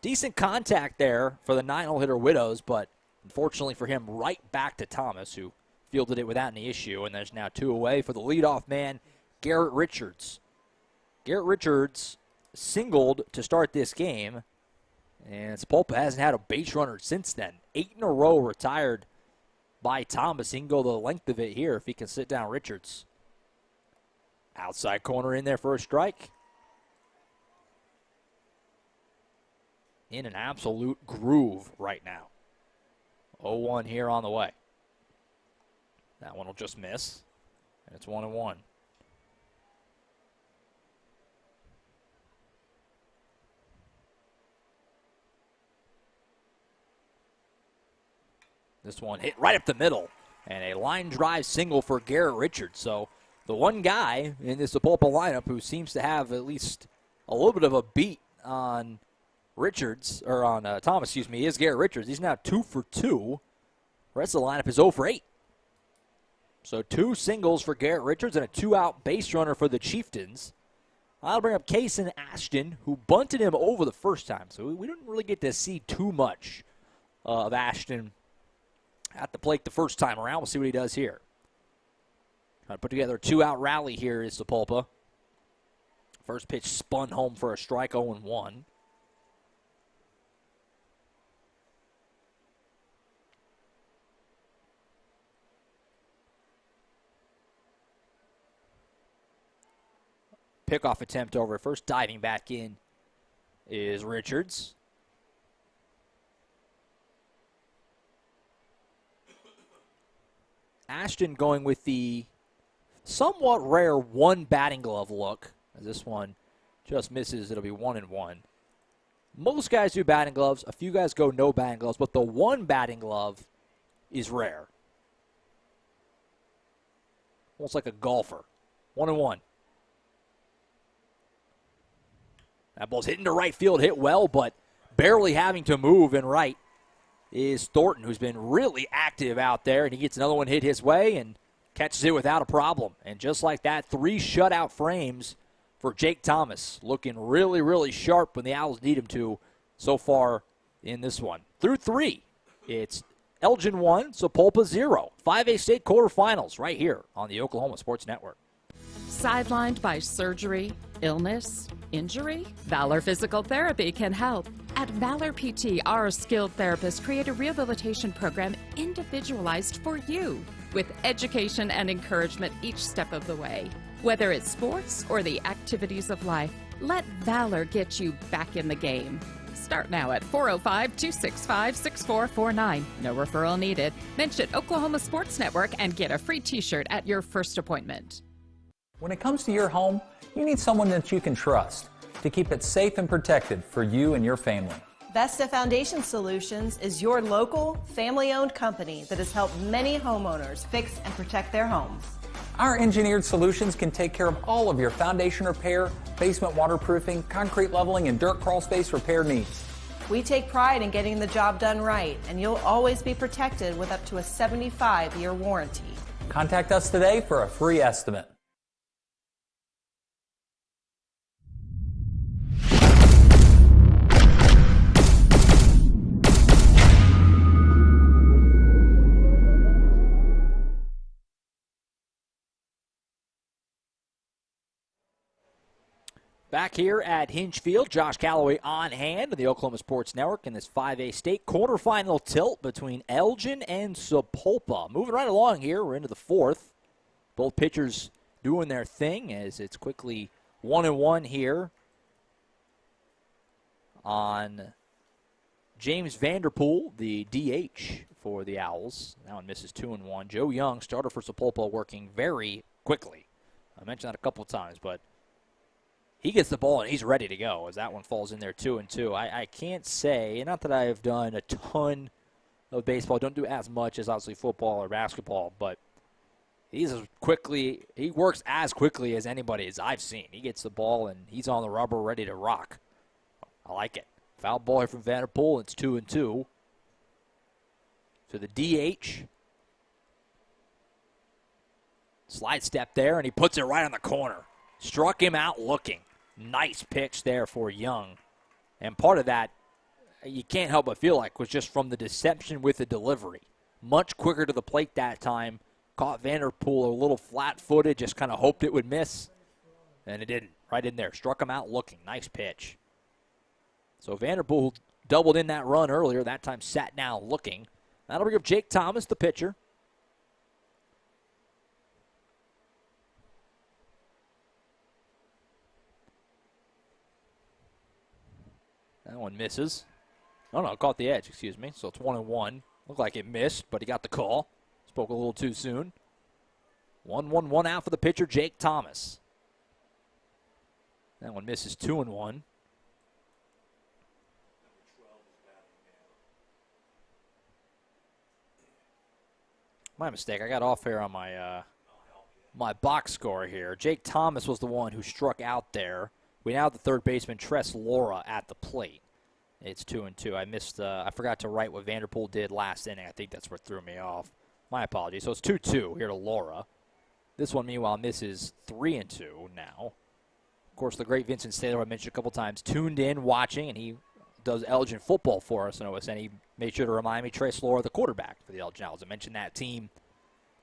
Speaker 3: Decent contact there for the 9-hole hitter Widows, but unfortunately for him, right back to Thomas, who fielded it without any issue. And there's now 2 away for the leadoff man, Garrett Richards. Garrett Richards singled to start this game, and Sapulpa hasn't had a base runner since then. 8 in a row retired by Thomas. He can go the length of it here if he can sit down Richards. Outside corner in there for a strike. In an absolute groove right now. 0-1 here on the way. That one will just miss, and it's 1-1. This one hit right up the middle, and a line drive single for Garrett Richards. So the one guy in this Sapulpa lineup who seems to have at least a little bit of a beat on Richards, or on Thomas, excuse me, is Garrett Richards. He's now 2 for 2. The rest of the lineup is 0 for 8. So 2 singles for Garrett Richards and a 2-out base runner for the Chieftains. I'll bring up Kason Ashton, who bunted him over the first time. So we didn't really get to see too much of Ashton at the plate the first time around. We'll see what he does here. Trying to put together a 2-out rally here is Sapulpa. First pitch spun home for a strike, 0-1. Pickoff attempt over. First diving back in is Richards. Ashton going with the somewhat rare 1 batting glove look. As this one just misses, it'll be 1-1. Most guys do batting gloves. A few guys go no batting gloves, but the 1 batting glove is rare. Almost like a golfer. 1-1. That ball's hitting to right field, hit well, but barely having to move in right is Thornton, who's been really active out there, and he gets another one hit his way and catches it without a problem. And just like that, 3 shutout frames for Jake Thomas, looking really, really sharp when the Owls need him to so far in this one. Through 3, it's Elgin 1, Sapulpa 0. 5A state quarterfinals right here on the Oklahoma Sports Network.
Speaker 6: Sidelined by surgery, illness, injury? Valor Physical Therapy can help. At Valor PT, our skilled therapists create a rehabilitation program individualized for you, with education and encouragement each step of the way. Whether it's sports or the activities of life, let Valor get you back in the game. Start now at 405-265-6449. No referral needed. Mention Oklahoma Sports Network and get a free t-shirt at your first appointment.
Speaker 7: When it comes to your home, you need someone that you can trust to keep it safe and protected for you and your family.
Speaker 8: Vesta Foundation Solutions is your local, family-owned company that has helped many homeowners fix and protect their homes.
Speaker 7: Our engineered solutions can take care of all of your foundation repair, basement waterproofing, concrete leveling, and dirt crawl space repair needs.
Speaker 8: We take pride in getting the job done right, and you'll always be protected with up to a 75-year warranty.
Speaker 7: Contact us today for a free estimate.
Speaker 3: Back here at Hinge Field, Josh Calloway on hand of the Oklahoma Sports Network in this 5A state quarterfinal tilt between Elgin and Sapulpa. Moving right along here, we're into the 4th. Both pitchers doing their thing as it's quickly 1-1 here on James Vanderpool, the DH for the Owls. That one misses 2-1. Joe Young, starter for Sapulpa, working very quickly. I mentioned that a couple of times, but he gets the ball and he's ready to go as that one falls in there 2-2. I can't say, not that I've done a ton of baseball, don't do as much as obviously football or basketball, but he works as quickly as anybody as I've seen. He gets the ball and he's on the rubber ready to rock. I like it. Foul ball here from Vanderpool. It's 2-2. To the DH. Slide step there and he puts it right on the corner. Struck him out looking. Nice pitch there for Young. And part of that, you can't help but feel like, was just from the deception with the delivery. Much quicker to the plate that time. Caught Vanderpool a little flat-footed, just kind of hoped it would miss. And it didn't. Right in there. Struck him out looking. Nice pitch. So Vanderpool doubled in that run earlier. That time sat down looking. That'll bring up Jake Thomas, the pitcher. That one misses. Oh, no, caught the edge, excuse me. So it's 1-1. Looked like it missed, but he got the call. Spoke a little too soon. 1-1 out for the pitcher, Jake Thomas. That one misses 2-1. My mistake. I got off here on my my box score here. Jake Thomas was the one who struck out there. We now have the third baseman, Tress Laura, at the plate. It's 2-2. I forgot to write what Vanderpool did last inning. I think that's what threw me off. My apologies. So it's 2-2 here to Laura. This one, meanwhile, misses 3-2 now. Of course, the great Vincent Saylor, I mentioned a couple times, tuned in, watching, and he does Elgin football for us in OSSAA. He made sure to remind me Trace Laura, the quarterback for the Elgin Owls. I mentioned that team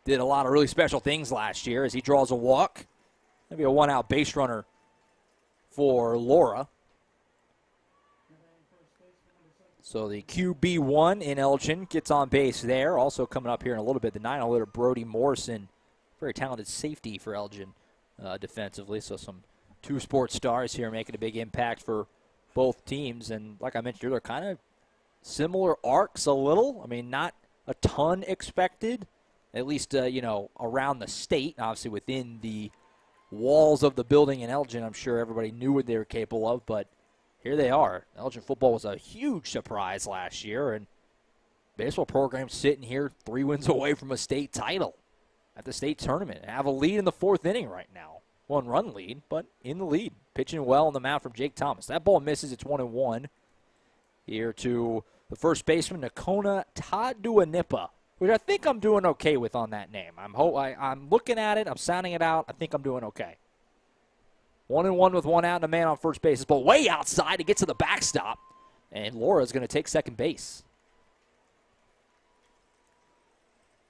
Speaker 3: did a lot of really special things last year as he draws a walk. Maybe a one-out base runner for Laura. So the QB1 in Elgin gets on base there. Also coming up here in a little bit, the 9-hitter Brody Morrison. Very talented safety for Elgin defensively. So some two sports stars here making a big impact for both teams. And like I mentioned, they're kind of similar arcs a little. I mean, not a ton expected, at least, around the state. Obviously within the walls of the building in Elgin, I'm sure everybody knew what they were capable of, but here they are. Elgin football was a huge surprise last year, and baseball program sitting here 3 wins away from a state title at the state tournament. And have a lead in the 4th inning right now. 1-run lead, but in the lead. Pitching well on the mound from Jake Thomas. That ball misses. It's 1-1. Here to the first baseman, Nakona Taduanipa, which I think I'm doing okay with on that name. I'm looking at it. I'm sounding it out. I think I'm doing okay. 1-1 with 1 out and a man on first base. But way outside to get to the backstop. And Laura's going to take second base.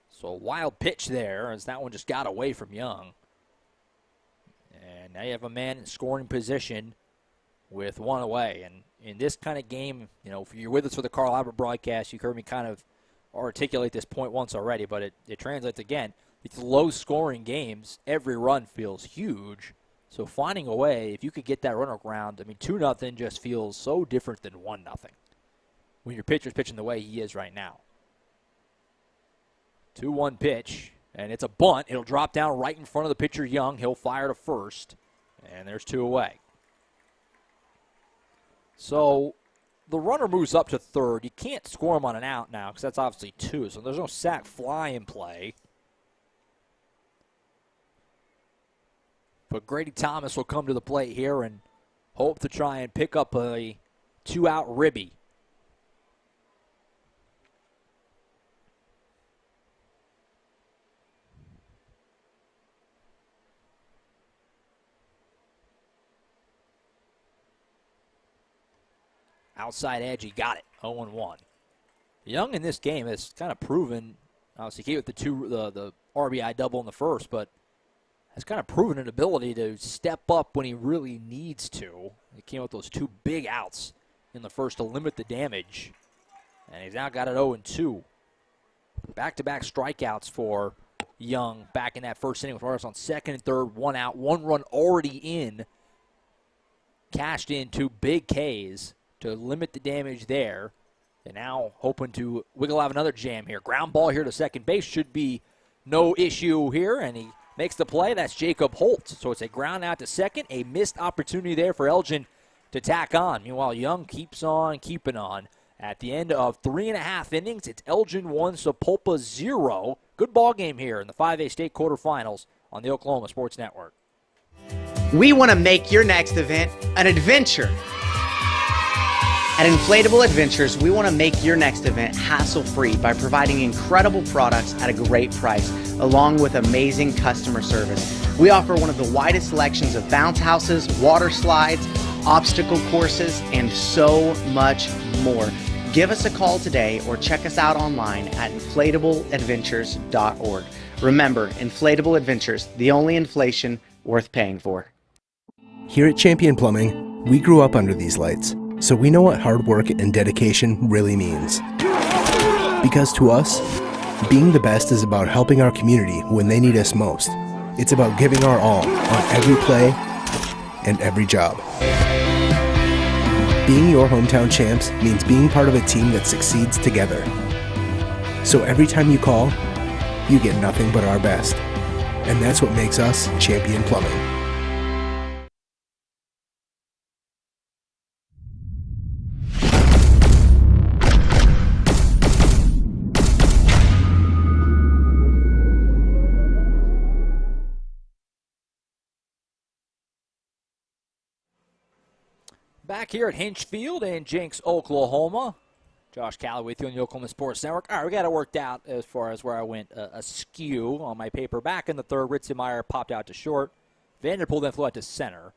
Speaker 3: So a wild pitch there as that one just got away from Young. And now you have a man in scoring position with 1 away. And in this kind of game, if you're with us for the Carl Albert broadcast, you've heard me kind of articulate this point once already, but it translates again. It's low-scoring games. Every run feels huge. So finding a way, if you could get that runner ground, 2-0 just feels so different than 1-0 when your pitcher's pitching the way he is right now. 2-1 pitch, and it's a bunt. It'll drop down right in front of the pitcher, Young. He'll fire to first, and there's 2 away. So the runner moves up to third. You can't score him on an out now because that's obviously 2, so there's no sac fly in play. But Grady Thomas will come to the plate here and hope to try and pick up a 2-out ribby. Outside edge, he got it. 0-1. Young in this game has kind of proven, obviously he gave it the RBI double in the first, but has kind of proven an ability to step up when he really needs to. He came with those 2 big outs in the first to limit the damage. And he's now got it 0-2. Back-to-back strikeouts for Young back in that first inning with runners on second and third, 1 out, 1 run already in. Cashed in 2 big Ks to limit the damage there. And now hoping to wiggle out another jam here. Ground ball here to second base should be no issue here, and he makes the play. That's Jacob Holt. So it's a ground out to second. A missed opportunity there for Elgin to tack on. Meanwhile, Young keeps on keeping on. At the end of 3.5 innings, it's Elgin 1, Sapulpa 0. Good ball game here in the 5A state quarterfinals on the Oklahoma Sports Network.
Speaker 9: We want to make your next event an adventure. At Inflatable Adventures, we want to make your next event hassle-free by providing incredible products at a great price, along with amazing customer service. We offer one of the widest selections of bounce houses, water slides, obstacle courses, and so much more. Give us a call today or check us out online at inflatableadventures.org. Remember, Inflatable Adventures, the only inflation worth paying for.
Speaker 10: Here at Champion Plumbing, we grew up under these lights, so we know what hard work and dedication really means. Because to us, being the best is about helping our community when they need us most. It's about giving our all on every play and every job. Being your hometown champs means being part of a team that succeeds together. So every time you call, you get nothing but our best. And that's what makes us Champion Plumbing.
Speaker 3: Back here at Hinch Field in Jenks, Oklahoma. Josh Calloway with you on the Oklahoma Sports Network. All right, we got it worked out as far as where I went askew on my paper. Back in the third, Ritzenmeyer popped out to short. Vanderpool then flew out to center,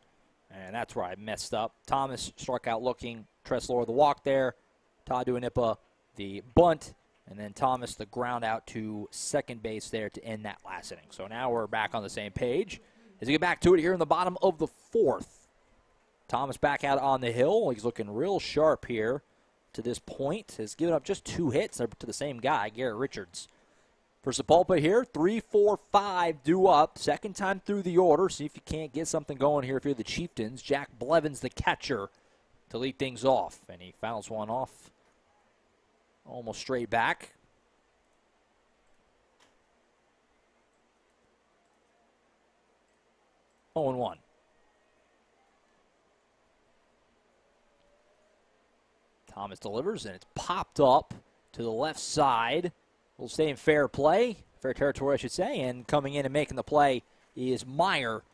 Speaker 3: and that's where I messed up. Thomas struck out looking. Tressler the walk there. Taduanipa the bunt, and then Thomas the ground out to second base there to end that last inning. So now we're back on the same page as we get back to it here in the bottom of the fourth. Thomas back out on the hill. He's looking real sharp here to this point. Has given up just 2 hits to the same guy, Garrett Richards. For Sapulpa here, 3, 4, 5 due up. Second time through the order. See if you can't get something going here if you're the Chieftains. Jack Blevins, the catcher, to lead things off. And he fouls one off almost straight back. Oh, and 1. Thomas delivers, and it's popped up to the left side. We'll stay in fair play, fair territory, I should say, and coming in and making the play is Meyer.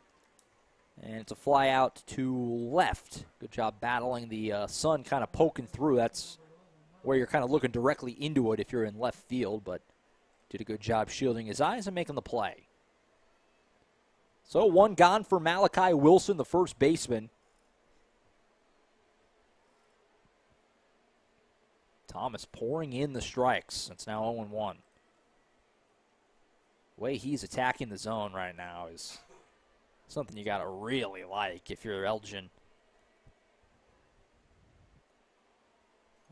Speaker 3: And it's a fly out to left. Good job battling the sun, kind of poking through. That's where you're kind of looking directly into it if you're in left field, but did a good job shielding his eyes and making the play. So 1 gone for Malachi Wilson, the first baseman. Thomas pouring in the strikes. It's now 0-1. The way he's attacking the zone right now is something you got to really like if you're Elgin.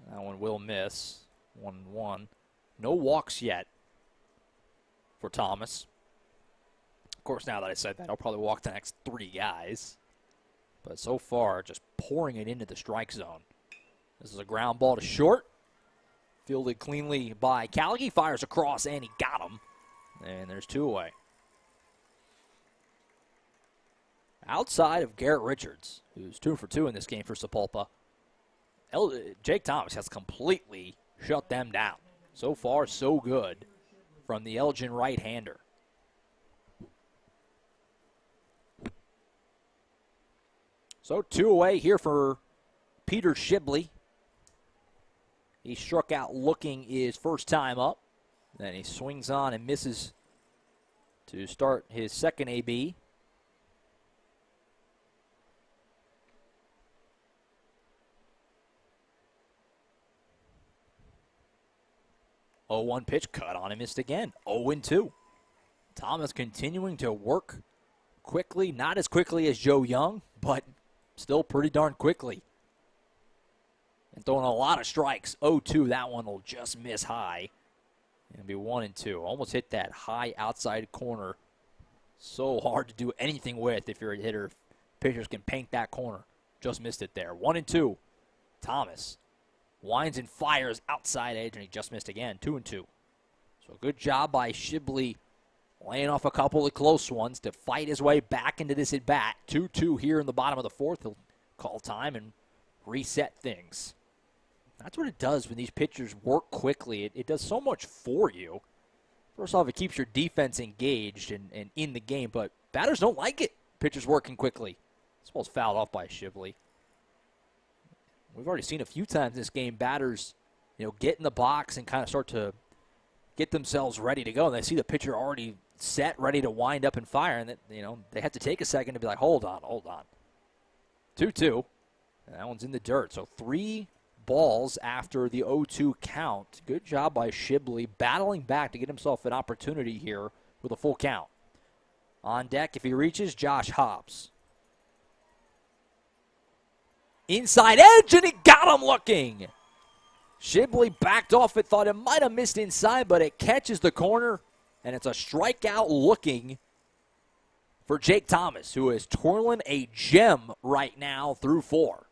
Speaker 3: That one will miss. 1-1. No walks yet for Thomas. Of course, now that I said that, I'll probably walk the next 3 guys. But so far, just pouring it into the strike zone. This is a ground ball to short. Fielded cleanly by Callaghy. Fires across, and he got him. And there's 2 away. Outside of Garrett Richards, who's 2 for 2 in this game for Sapulpa, Jake Thomas has completely shut them down. So far, so good from the Elgin right-hander. So 2 away here for Peter Shibley. He struck out looking his first time up. Then he swings on and misses to start his second AB. Oh, 1 pitch cut on him, missed again. 0-2. Thomas continuing to work quickly, not as quickly as Joe Young, but still pretty darn quickly. And throwing a lot of strikes. 0-2, that one will just miss high. It'll be 1-2. Almost hit that high outside corner. So hard to do anything with if you're a hitter. Pitchers can paint that corner. Just missed it there. 1-2. Thomas winds and fires outside edge, and he just missed again. 2-2. So good job by Shibley laying off a couple of close ones to fight his way back into this at-bat. 2-2 here in the bottom of the fourth. He'll call time and reset things. That's what it does when these pitchers work quickly. It does so much for you. First off, it keeps your defense engaged and in the game, but batters don't like it. Pitchers working quickly. This ball's fouled off by Shibley. We've already seen a few times in this game batters, get in the box and kind of start to get themselves ready to go. And they see the pitcher already set, ready to wind up and fire, and they have to take a second to be like, hold on. 2-2. And that one's in the dirt. So 3 balls after the 0-2 count. Good job by Shibley battling back to get himself an opportunity here with a full count. On deck, if he reaches, Josh Hobbs. Inside edge, and he got him looking. Shibley backed off it, thought it might have missed inside, but it catches the corner, and it's a strikeout looking for Jake Thomas, who is twirling a gem right now through 4.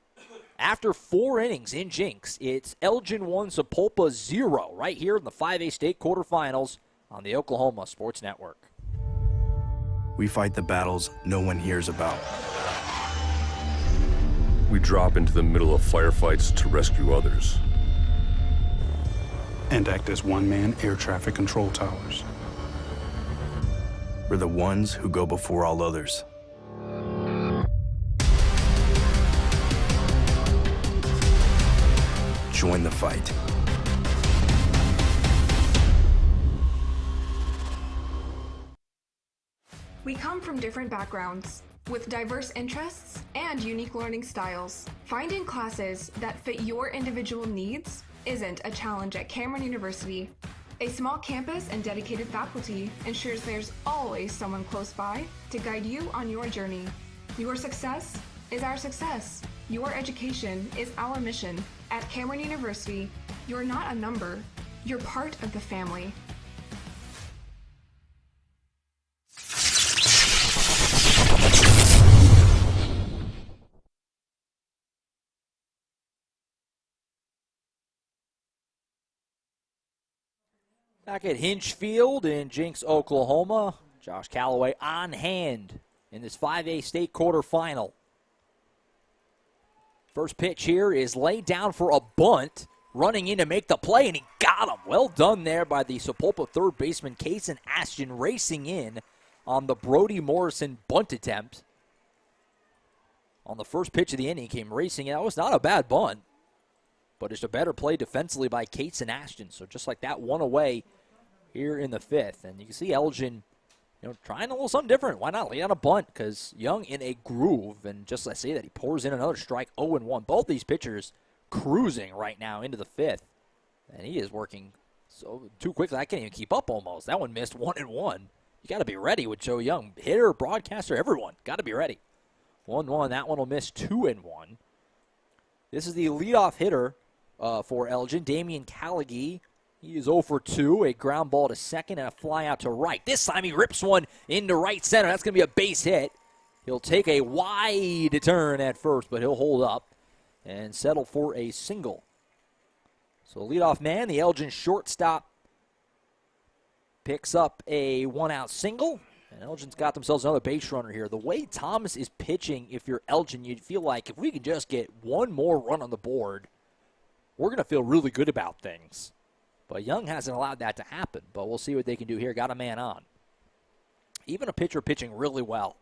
Speaker 3: After 4 innings in Jenks, it's Elgin 1, Sapulpa 0, right here in the 5A state quarterfinals on the Oklahoma Sports Network.
Speaker 11: We fight the battles no one hears about.
Speaker 12: We drop into the middle of firefights to rescue others.
Speaker 13: And act as one-man air traffic control towers.
Speaker 11: We're the ones who go before all others. join the fight.
Speaker 5: We come from different backgrounds, with diverse interests and unique learning styles. Finding classes that fit your individual needs isn't a challenge at Cameron University. A small campus and dedicated faculty ensures there's always someone close by to guide you on your journey. Your success is our success. Your education is our mission. At Cameron University, you're not a number, you're part of the family.
Speaker 3: Back at Hinch Field in Jinx, Oklahoma, Josh Calloway on hand in this 5A state quarterfinal. First pitch here is laid down for a bunt, running in to make the play, and he got him. Well done there by the Sapulpa third baseman, Kason Ashton, racing in on the Brody Morrison bunt attempt. On the first pitch of the inning, he came racing in. That was not a bad bunt, but it's a better play defensively by Kason Ashton. So just like that, one away here in the fifth. And you can see Elgin, trying a little something different. Why not lay on a bunt? Because Young in a groove. And just as I say that, he pours in another strike, 0-1. Both these pitchers cruising right now into the fifth. And he is working so too quickly. I can't even keep up almost. That one missed 1-1. You got to be ready with Joe Young. Hitter, broadcaster, everyone. Got to be ready. 1-1. That one will miss 2-1. This is the leadoff hitter for Elgin, Damian Callaghy. He is 0 for 2, a ground ball to second and a fly out to right. This time he rips one into right center. That's going to be a base hit. He'll take a wide turn at first, but he'll hold up and settle for a single. So leadoff man, the Elgin shortstop, picks up a one-out single. And Elgin's got themselves another base runner here. The way Thomas is pitching, if you're Elgin, you'd feel like if we could just get one more run on the board, we're going to feel really good about things. But Young hasn't allowed that to happen. But we'll see what they can do here. Got a man on. Even a pitcher pitching really well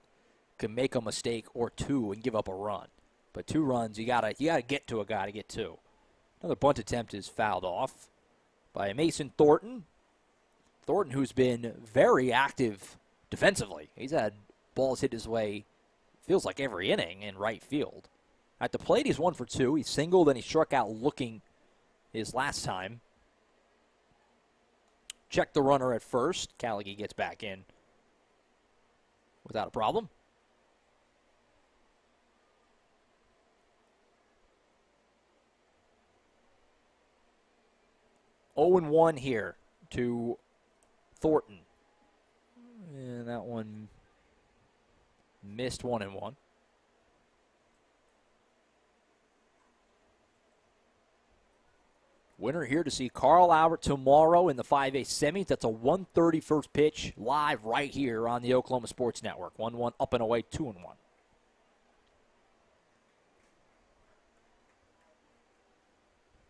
Speaker 3: can make a mistake or two and give up a run. But 2 runs, you gotta get to a guy to get 2. Another bunt attempt is fouled off by Mason Thornton. Thornton, who's been very active defensively. He's had balls hit his way, feels like every inning, in right field. At the plate, he's 1 for 2. He singled and he struck out looking his last time. Check the runner at first. Callaghy gets back in without a problem. Oh and 1 here to Thornton. And that one missed 1-1. Winner here to see Carl Albert tomorrow in the 5A semis. That's a 1:30 first pitch live right here on the Oklahoma Sports Network. 1-1 up and away, 2-1.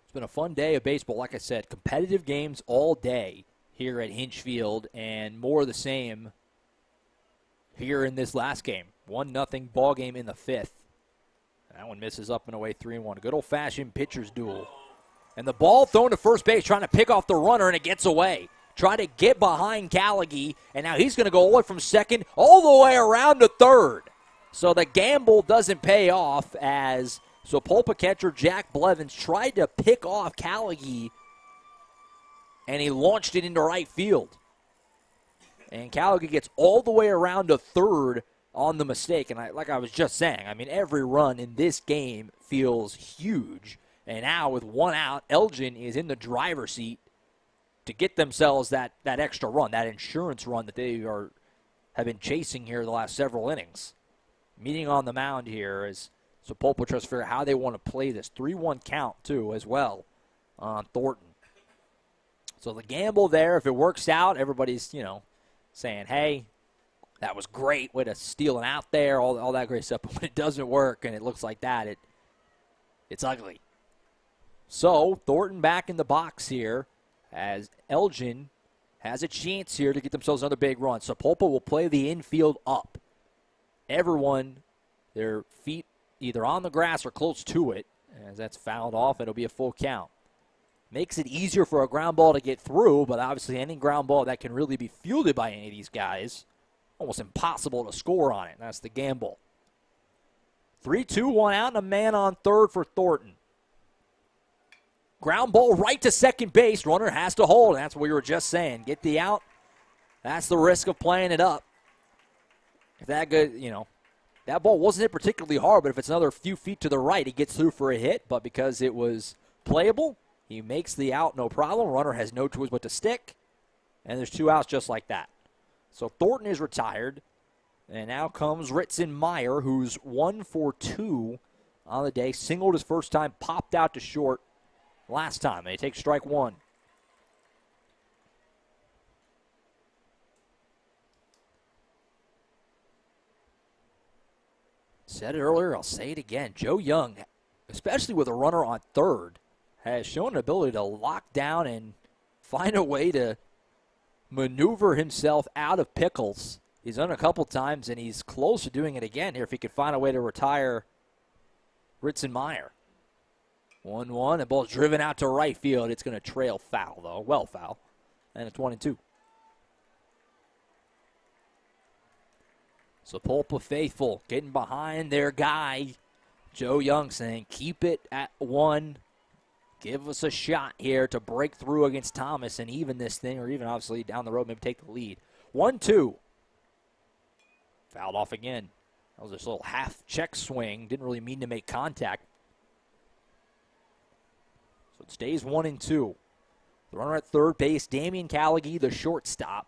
Speaker 3: It's been a fun day of baseball. Like I said, competitive games all day here at Hinch Field, and more of the same here in this last game. 1-0 ball game in the fifth. That one misses up and away, 3-1. Good old-fashioned pitcher's duel. And the ball thrown to first base, trying to pick off the runner, and it gets away. Try to get behind Callaghy, and now he's going to go all the way from second all the way around to third. So the gamble doesn't pay off as Sapulpa catcher Jack Blevins tried to pick off Callaghy, and he launched it into right field. And Callaghy gets all the way around to third on the mistake. And like I was just saying, I mean, every run in this game feels huge. And now with 1 out, Elgin is in the driver's seat to get themselves that extra run, that insurance run that they have been chasing here the last several innings. Meeting on the mound here as Sapulpa tries to figure out how they want to play this. 3-1 count, too, as well on Thornton. So the gamble there, if it works out, everybody's, saying, hey, that was great, way to steal an out there, all that great stuff. But when it doesn't work and it looks like that, it's ugly. So Thornton back in the box here as Elgin has a chance here to get themselves another big run. Sapulpa will play the infield up. Everyone, their feet either on the grass or close to it. As that's fouled off, it'll be a full count. Makes it easier for a ground ball to get through, but obviously any ground ball that can really be fielded by any of these guys, almost impossible to score on it. And that's the gamble. 3-2, 1 out, and a man on third for Thornton. Ground ball right to second base. Runner has to hold, and that's what we were just saying. Get the out. That's the risk of playing it up. If that good, that ball wasn't hit particularly hard, but if it's another few feet to the right, he gets through for a hit. But because it was playable, he makes the out, no problem. Runner has no choice but to stick, and there's 2 outs just like that. So Thornton is retired, and now comes Ritson Meyer, who's 1 for 2 on the day. Singled his first time, popped out to short last time. They take strike 1. Said it earlier, I'll say it again. Joe Young, especially with a runner on third, has shown an ability to lock down and find a way to maneuver himself out of pickles. He's done it a couple times, and he's close to doing it again here if he could find a way to retire Ritson Meyer. 1-1, the ball's driven out to right field. It's going to trail foul, though. Well foul. And it's 1-2. Sapulpa faithful, getting behind their guy. Joe Young saying, keep it at 1. Give us a shot here to break through against Thomas and even this thing, or even obviously down the road, maybe take the lead. 1-2. Fouled off again. That was this little half check swing. Didn't really mean to make contact. So it stays 1-2. The runner at third base, Damian Callaghy, the shortstop,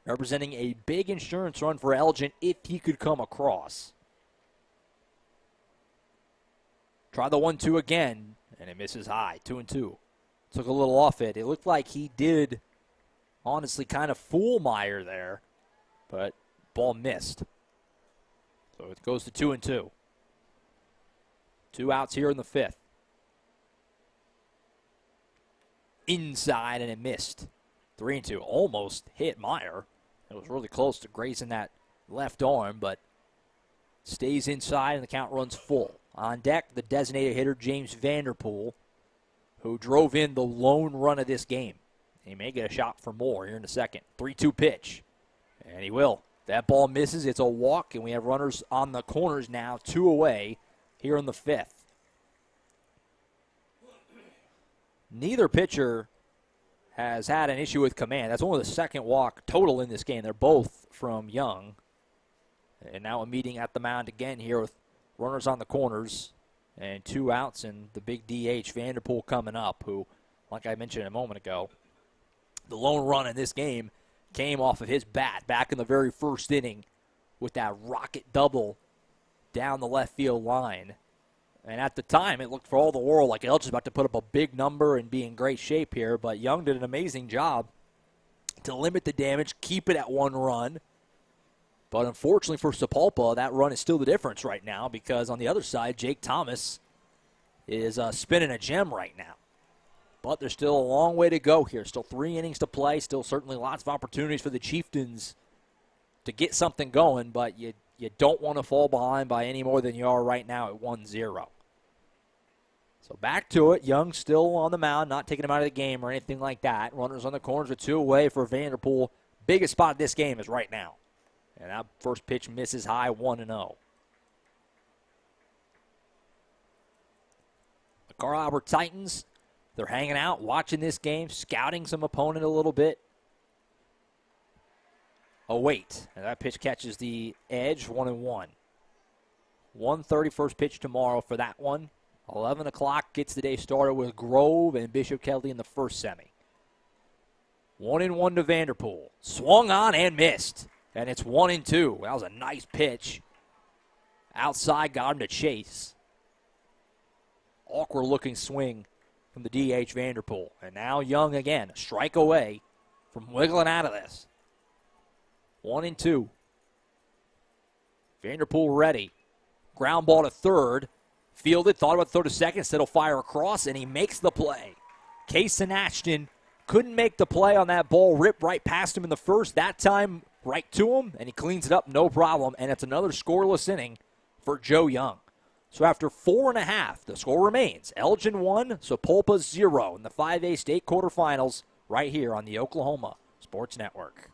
Speaker 3: representing a big insurance run for Elgin if he could come across. Try the 1-2 again, and it misses high. 2-2. Took a little off it. It looked like he did, honestly, kind of fool Meyer there, but ball missed. So it goes to 2-2. 2 outs here in the 5th. Inside, and it missed. 3-2. Almost hit Meyer. It was really close to grazing that left arm, but stays inside, and the count runs full. On deck, the designated hitter, James Vanderpool, who drove in the lone run of this game. He may get a shot for more here in the second. 3-2 pitch, and he will. That ball misses. It's a walk, and we have runners on the corners now, 2 away here in the 5th. Neither pitcher has had an issue with command. That's only the second walk total in this game. They're both from Young. And now a meeting at the mound again here with runners on the corners and 2 outs, and the big DH, Vanderpool, coming up, who, like I mentioned a moment ago, the lone run in this game came off of his bat back in the very first inning with that rocket double down the left field line. And at the time, it looked for all the world like Elgin was about to put up a big number and be in great shape here, but Young did an amazing job to limit the damage, keep it at 1 run. But unfortunately for Sapulpa, that run is still the difference right now, because on the other side, Jake Thomas is spinning a gem right now. But there's still a long way to go here. Still 3 innings to play. Still certainly lots of opportunities for the Chieftains to get something going, but you don't want to fall behind by any more than you are right now at 1-0. So back to it. Young still on the mound, not taking him out of the game or anything like that. Runners on the corners with 2 away for Vanderpool. Biggest spot of this game is right now. And that first pitch misses high, 1-0. The Carl Albert Titans, they're hanging out, watching this game, scouting some opponent a little bit. Oh, wait. And that pitch catches the edge, 1-1. 1:30 first pitch tomorrow for that one. 11 o'clock gets the day started with Grove and Bishop Kelly in the first semi. 1-1 to Vanderpool. Swung on and missed. And it's 1-2. That was a nice pitch. Outside, got him to chase. Awkward looking swing from the DH Vanderpool. And now Young again, a strike away from wiggling out of this. 1-2. Vanderpool ready. Ground ball to third. Fielded, thought about throw to second, instead he'll fire across, and he makes the play. Kason Ashton couldn't make the play on that ball, ripped right past him in the first. That time, right to him, and he cleans it up, no problem. And it's another scoreless inning for Joe Young. So after 4.5, the score remains Elgin 1, Sapulpa 0 in the 5A state quarterfinals right here on the Oklahoma Sports Network.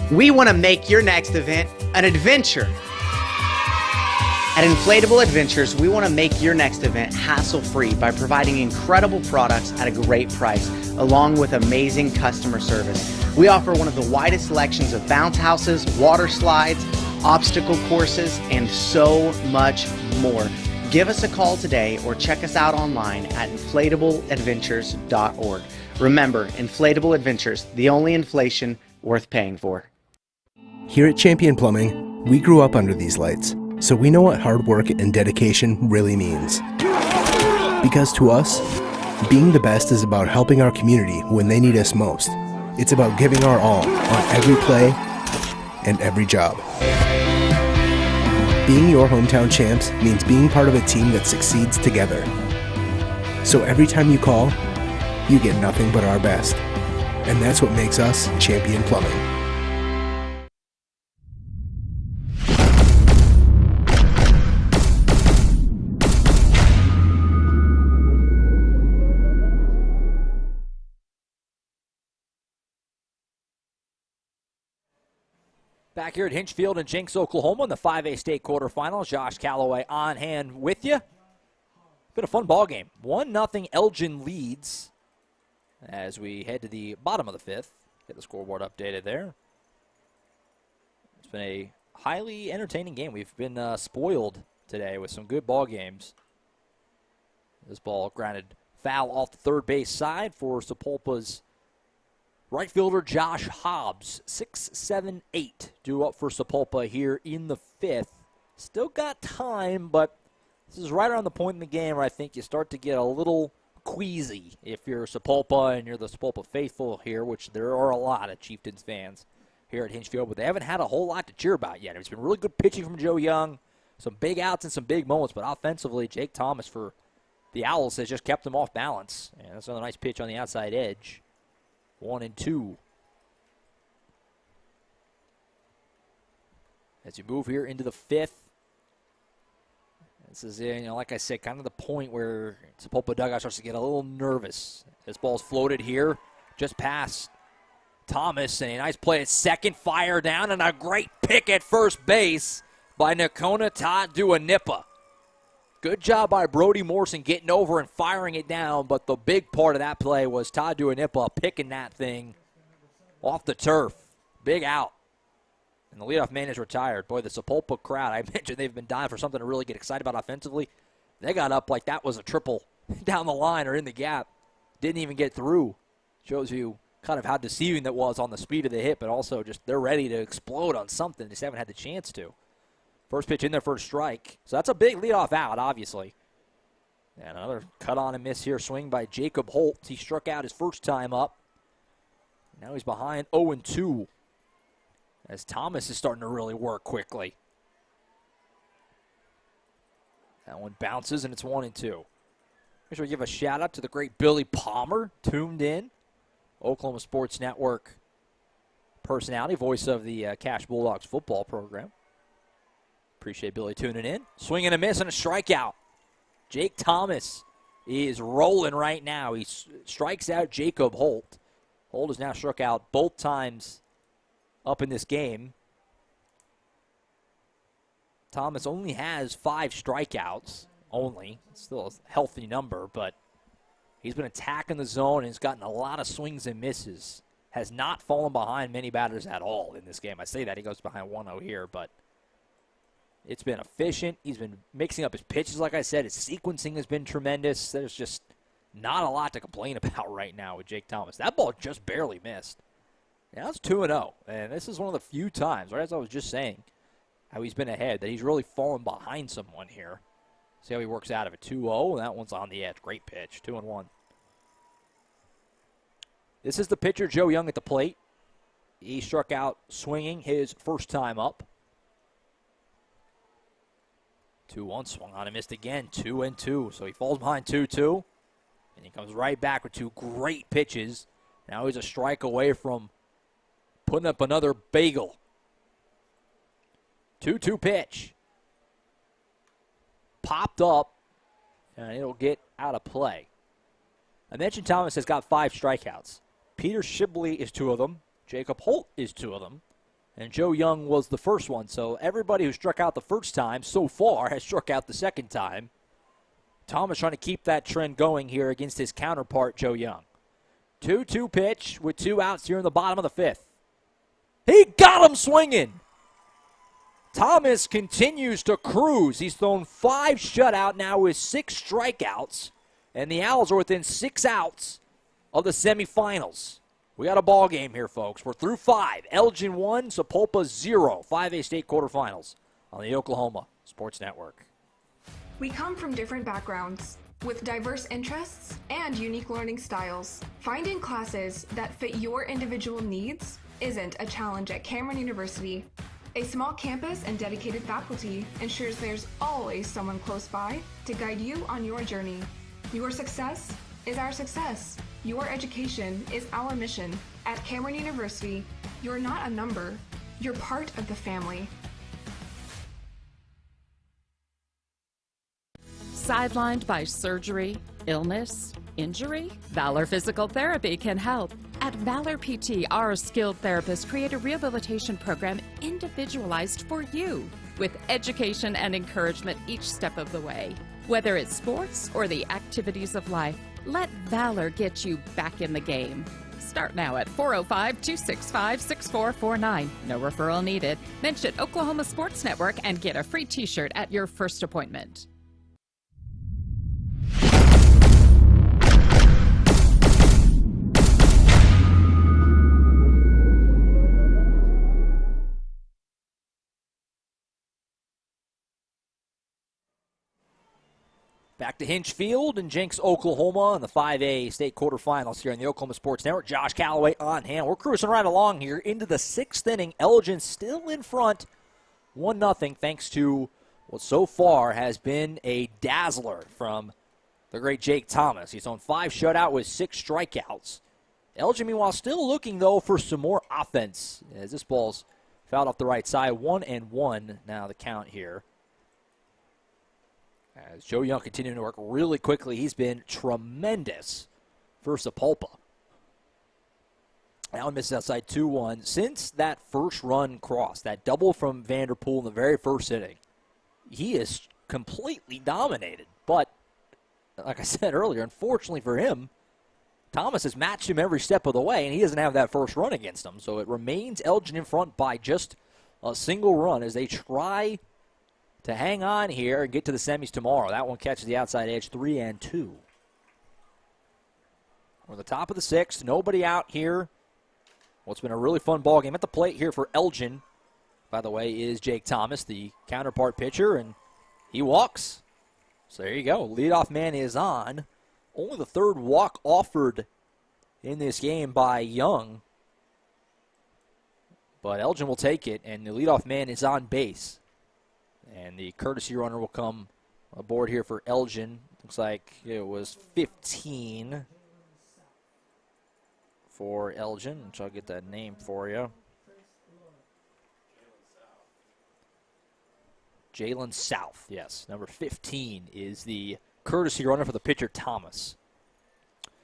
Speaker 9: We want to make your next event an adventure. At Inflatable Adventures, we want to make your next event hassle-free by providing incredible products at a great price, along with amazing customer service. We offer one of the widest selections of bounce houses, water slides, obstacle courses, and so much more. Give us a call today or check us out online at inflatableadventures.org. Remember, Inflatable Adventures, the only inflation worth paying for.
Speaker 10: Here at Champion Plumbing, we grew up under these lights, so we know what hard work and dedication really means. Because to us, being the best is about helping our community when they need us most. It's about giving our all on every play and every job. Being your hometown champs means being part of a team that succeeds together. So every time you call, you get nothing but our best. And that's what makes us Champion Plumbing.
Speaker 3: Back here at Hinchfield in Jenks, Oklahoma in the 5A state quarterfinals. Josh Calloway on hand with you. Been a fun ball game. 1-0 Elgin leads as we head to the bottom of the fifth. Get the scoreboard updated there. It's been a highly entertaining game. We've been spoiled today with some good ball games. This ball granted foul off the third base side for Sapulpa's right fielder Josh Hobbs. 6-7-8 due up for Sapulpa here in the fifth. Still got time, but this is right around the point in the game where I think you start to get a little queasy if you're Sapulpa and you're the Sapulpa faithful here, which there are a lot of Chieftains fans here at Hinchfield, but they haven't had a whole lot to cheer about yet. It's been really good pitching from Joe Young, some big outs and some big moments, but offensively, Jake Thomas for the Owls has just kept them off balance. And that's another nice pitch on the outside edge. 1-2. As you move here into the fifth, this is, like I said, kind of the point where Sapulpa dugout starts to get a little nervous. This ball's floated here, just past Thomas, and a nice play at second, fire down, and a great pick at first base by Nakona Taduanipa. Good job by Brody Morrison getting over and firing it down, but the big part of that play was Taduanipa picking that thing off the turf. Big out. And the leadoff man is retired. Boy, the Sapulpa crowd, I mentioned they've been dying for something to really get excited about offensively. They got up like that was a triple down the line or in the gap. Didn't even get through. Shows you kind of how deceiving that was on the speed of the hit, but also just they're ready to explode on something. They just haven't had the chance to. First pitch in there for a strike. So that's a big leadoff out, obviously. And another cut on and miss here. Swing by Jacob Holt. He struck out his first time up. Now he's behind 0-2. As Thomas is starting to really work quickly. That one bounces, and it's 1-2. Make sure we give a shout-out to the great Billy Palmer, tuned in. Oklahoma Sports Network personality, voice of the Cash Bulldogs football program. Appreciate Billy tuning in. Swing and a miss and a strikeout. Jake Thomas is rolling right now. He strikes out Jacob Holt. Holt has now struck out both times up in this game. Thomas only has 5 strikeouts. Only. Still a healthy number, but he's been attacking the zone and has gotten a lot of swings and misses. Has not fallen behind many batters at all in this game. I say that. He goes behind 1-0 here, but it's been efficient. He's been mixing up his pitches, like I said. His sequencing has been tremendous. There's just not a lot to complain about right now with Jake Thomas. That ball just barely missed. Now it's 2-0, and this is one of the few times, right as I was just saying, how he's been ahead, that he's really fallen behind someone here. See how he works out of it. 2-0, and that one's on the edge. Great pitch, 2-1. This is the pitcher, Joe Young, at the plate. He struck out swinging his first time up. 2-1, swung on and missed again, 2-2. So he falls behind 2-2, and he comes right back with 2 great pitches. Now he's a strike away from putting up another bagel. 2-2 pitch. popped up, and it'll get out of play. I mentioned Thomas has got 5 strikeouts. Peter Shibley is 2 of them. Jacob Holt is 2 of them. And Joe Young was the first one. So everybody who struck out the first time so far has struck out the second time. Thomas trying to keep that trend going here against his counterpart, Joe Young. 2-2 pitch with 2 outs here in the bottom of the 5th. He got him swinging. Thomas continues to cruise. He's thrown 5 shutout now with 6 strikeouts. And the Owls are within 6 outs of the semifinals. We got a ball game here, folks. We're through 5. Elgin 1, Sapulpa 0. 5A state quarterfinals on the Oklahoma Sports Network.
Speaker 5: We come from different backgrounds with diverse interests and unique learning styles. Finding classes that fit your individual needs isn't a challenge at Cameron University. A small campus and dedicated faculty ensures there's always someone close by to guide you on your journey. Your success is our success. Your education is our mission. At Cameron University, you're not a number, you're part of the family.
Speaker 6: Sidelined by surgery, illness, injury? Valor Physical Therapy can help. At Valor PT, our skilled therapists create a rehabilitation program individualized for you, with education and encouragement each step of the way. Whether it's sports or the activities of life, let Valor get you back in the game. Start now at 405-265-6449. No referral needed. Mention Oklahoma Sports Network and get a free t-shirt at your first appointment.
Speaker 3: Back to Hinch Field in Jenks, Oklahoma in the 5A state quarterfinals here on the Oklahoma Sports Network. Josh Calloway on hand. We're cruising right along here into the 6th inning. Elgin still in front, 1-0, thanks to what so far has been a dazzler from the great Jake Thomas. He's on 5 shutout with 6 strikeouts. Elgin, meanwhile, still looking, though, for some more offense as this ball's fouled off the right side. 1-1 now the count here. As Joe Young continuing to work really quickly, he's been tremendous for Sapulpa. Now misses outside 2-1. Since that first run cross, that double from Vanderpool in the very first inning, he is completely dominated. But, like I said earlier, unfortunately for him, Thomas has matched him every step of the way, and he doesn't have that first run against him. So it remains Elgin in front by just a single run as they try to hang on here and get to the semis tomorrow. That one catches the outside edge, 3-2. We're at the top of the 6th. Nobody out here. Well, it's been a really fun ball game. At the plate here for Elgin, by the way, is Jake Thomas, the counterpart pitcher, and he walks. So there you go. Leadoff man is on. Only the 3rd walk offered in this game by Young. But Elgin will take it, and the leadoff man is on base. And the courtesy runner will come aboard here for Elgin. Looks like it was 15 for Elgin, which I'll get that name for you. Jalen South, yes. Number 15 is the courtesy runner for the pitcher, Thomas.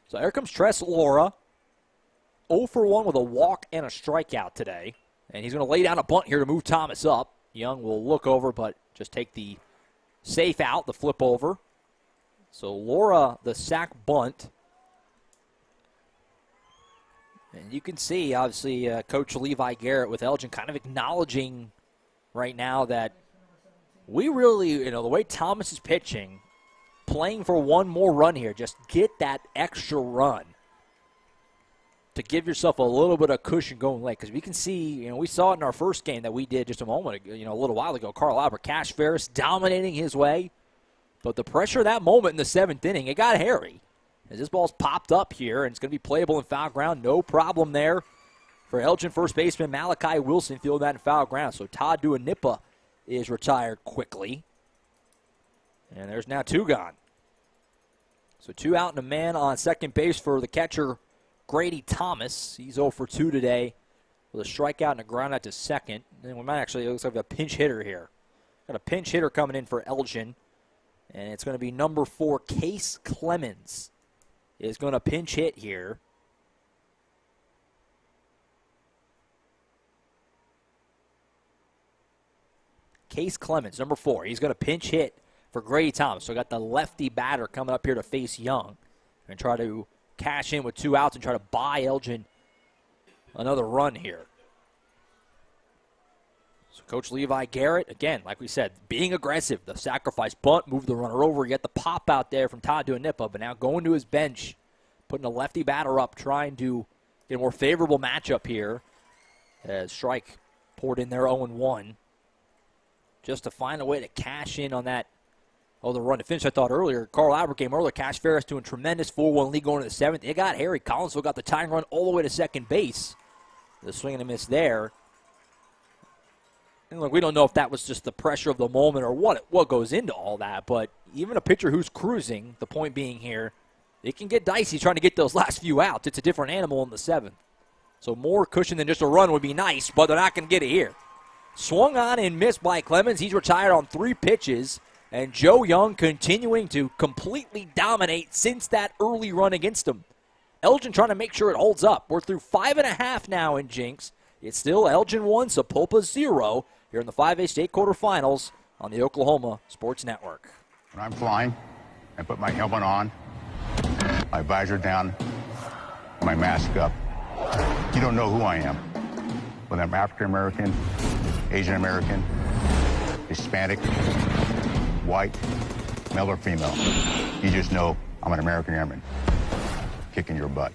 Speaker 3: So here comes Tress Laura. 0 for 1 with a walk and a strikeout today. And he's going to lay down a bunt here to move Thomas up. Young will look over, but just take the safe out, the flip over. So Laura, the sack bunt. And you can see, obviously, Coach Levi Garrett with Elgin kind of acknowledging right now that we really, the way Thomas is pitching, playing for one more run here, just get that extra run to give yourself a little bit of cushion going late. Because we can see, we saw it in our first game that we did just a moment ago, a little while ago. Carl Albert, Cash Ferris dominating his way. But the pressure of that moment in the 7th inning, it got hairy. As this ball's popped up here, and it's going to be playable in foul ground. No problem there for Elgin first baseman Malachi Wilson fielding that in foul ground. So Todd Duanipa is retired quickly. And there's now 2 gone. So 2 out and a man on second base for the catcher, Grady Thomas. He's 0 for 2 today with a strikeout and a ground out to second. And we might actually, it looks like a pinch hitter here. Got a pinch hitter coming in for Elgin. And it's going to be number 4, Case Clemens, is going to pinch hit here. Case Clemens, number 4. He's going to pinch hit for Grady Thomas. So got the lefty batter coming up here to face Young and try to cash in with 2 outs and try to buy Elgin another run here. So Coach Levi Garrett, again, like we said, being aggressive. The sacrifice bunt, move the runner over. You get the pop out there from Todd Duanipa, but now going to his bench, putting a lefty batter up, trying to get a more favorable matchup here. As Strike poured in there 0-1. Just to find a way to cash in on that the run to finish. I thought earlier, Carl Albert came earlier. Cash Ferris doing tremendous 4-1 lead going to the 7th. It got Harry Collinsville, got the tying run all the way to second base. The swing and a miss there. And look, we don't know if that was just the pressure of the moment or what goes into all that, but even a pitcher who's cruising, the point being here, it can get dicey trying to get those last few outs. It's a different animal in the 7th. So more cushion than just a run would be nice, but they're not going to get it here. Swung on and missed by Clemens. He's retired on 3 pitches. And Joe Young continuing to completely dominate since that early run against him. Elgin trying to make sure it holds up. We're through 5.5 now in Jinx. It's still Elgin 1, Sapulpa 0 here in the 5A state quarterfinals on the Oklahoma Sports Network.
Speaker 4: When I'm flying, I put my helmet on, my visor down, my mask up. You don't know who I am. Whether I'm African American, Asian American, Hispanic, white, male or female. You just know I'm an American Airman kicking your butt.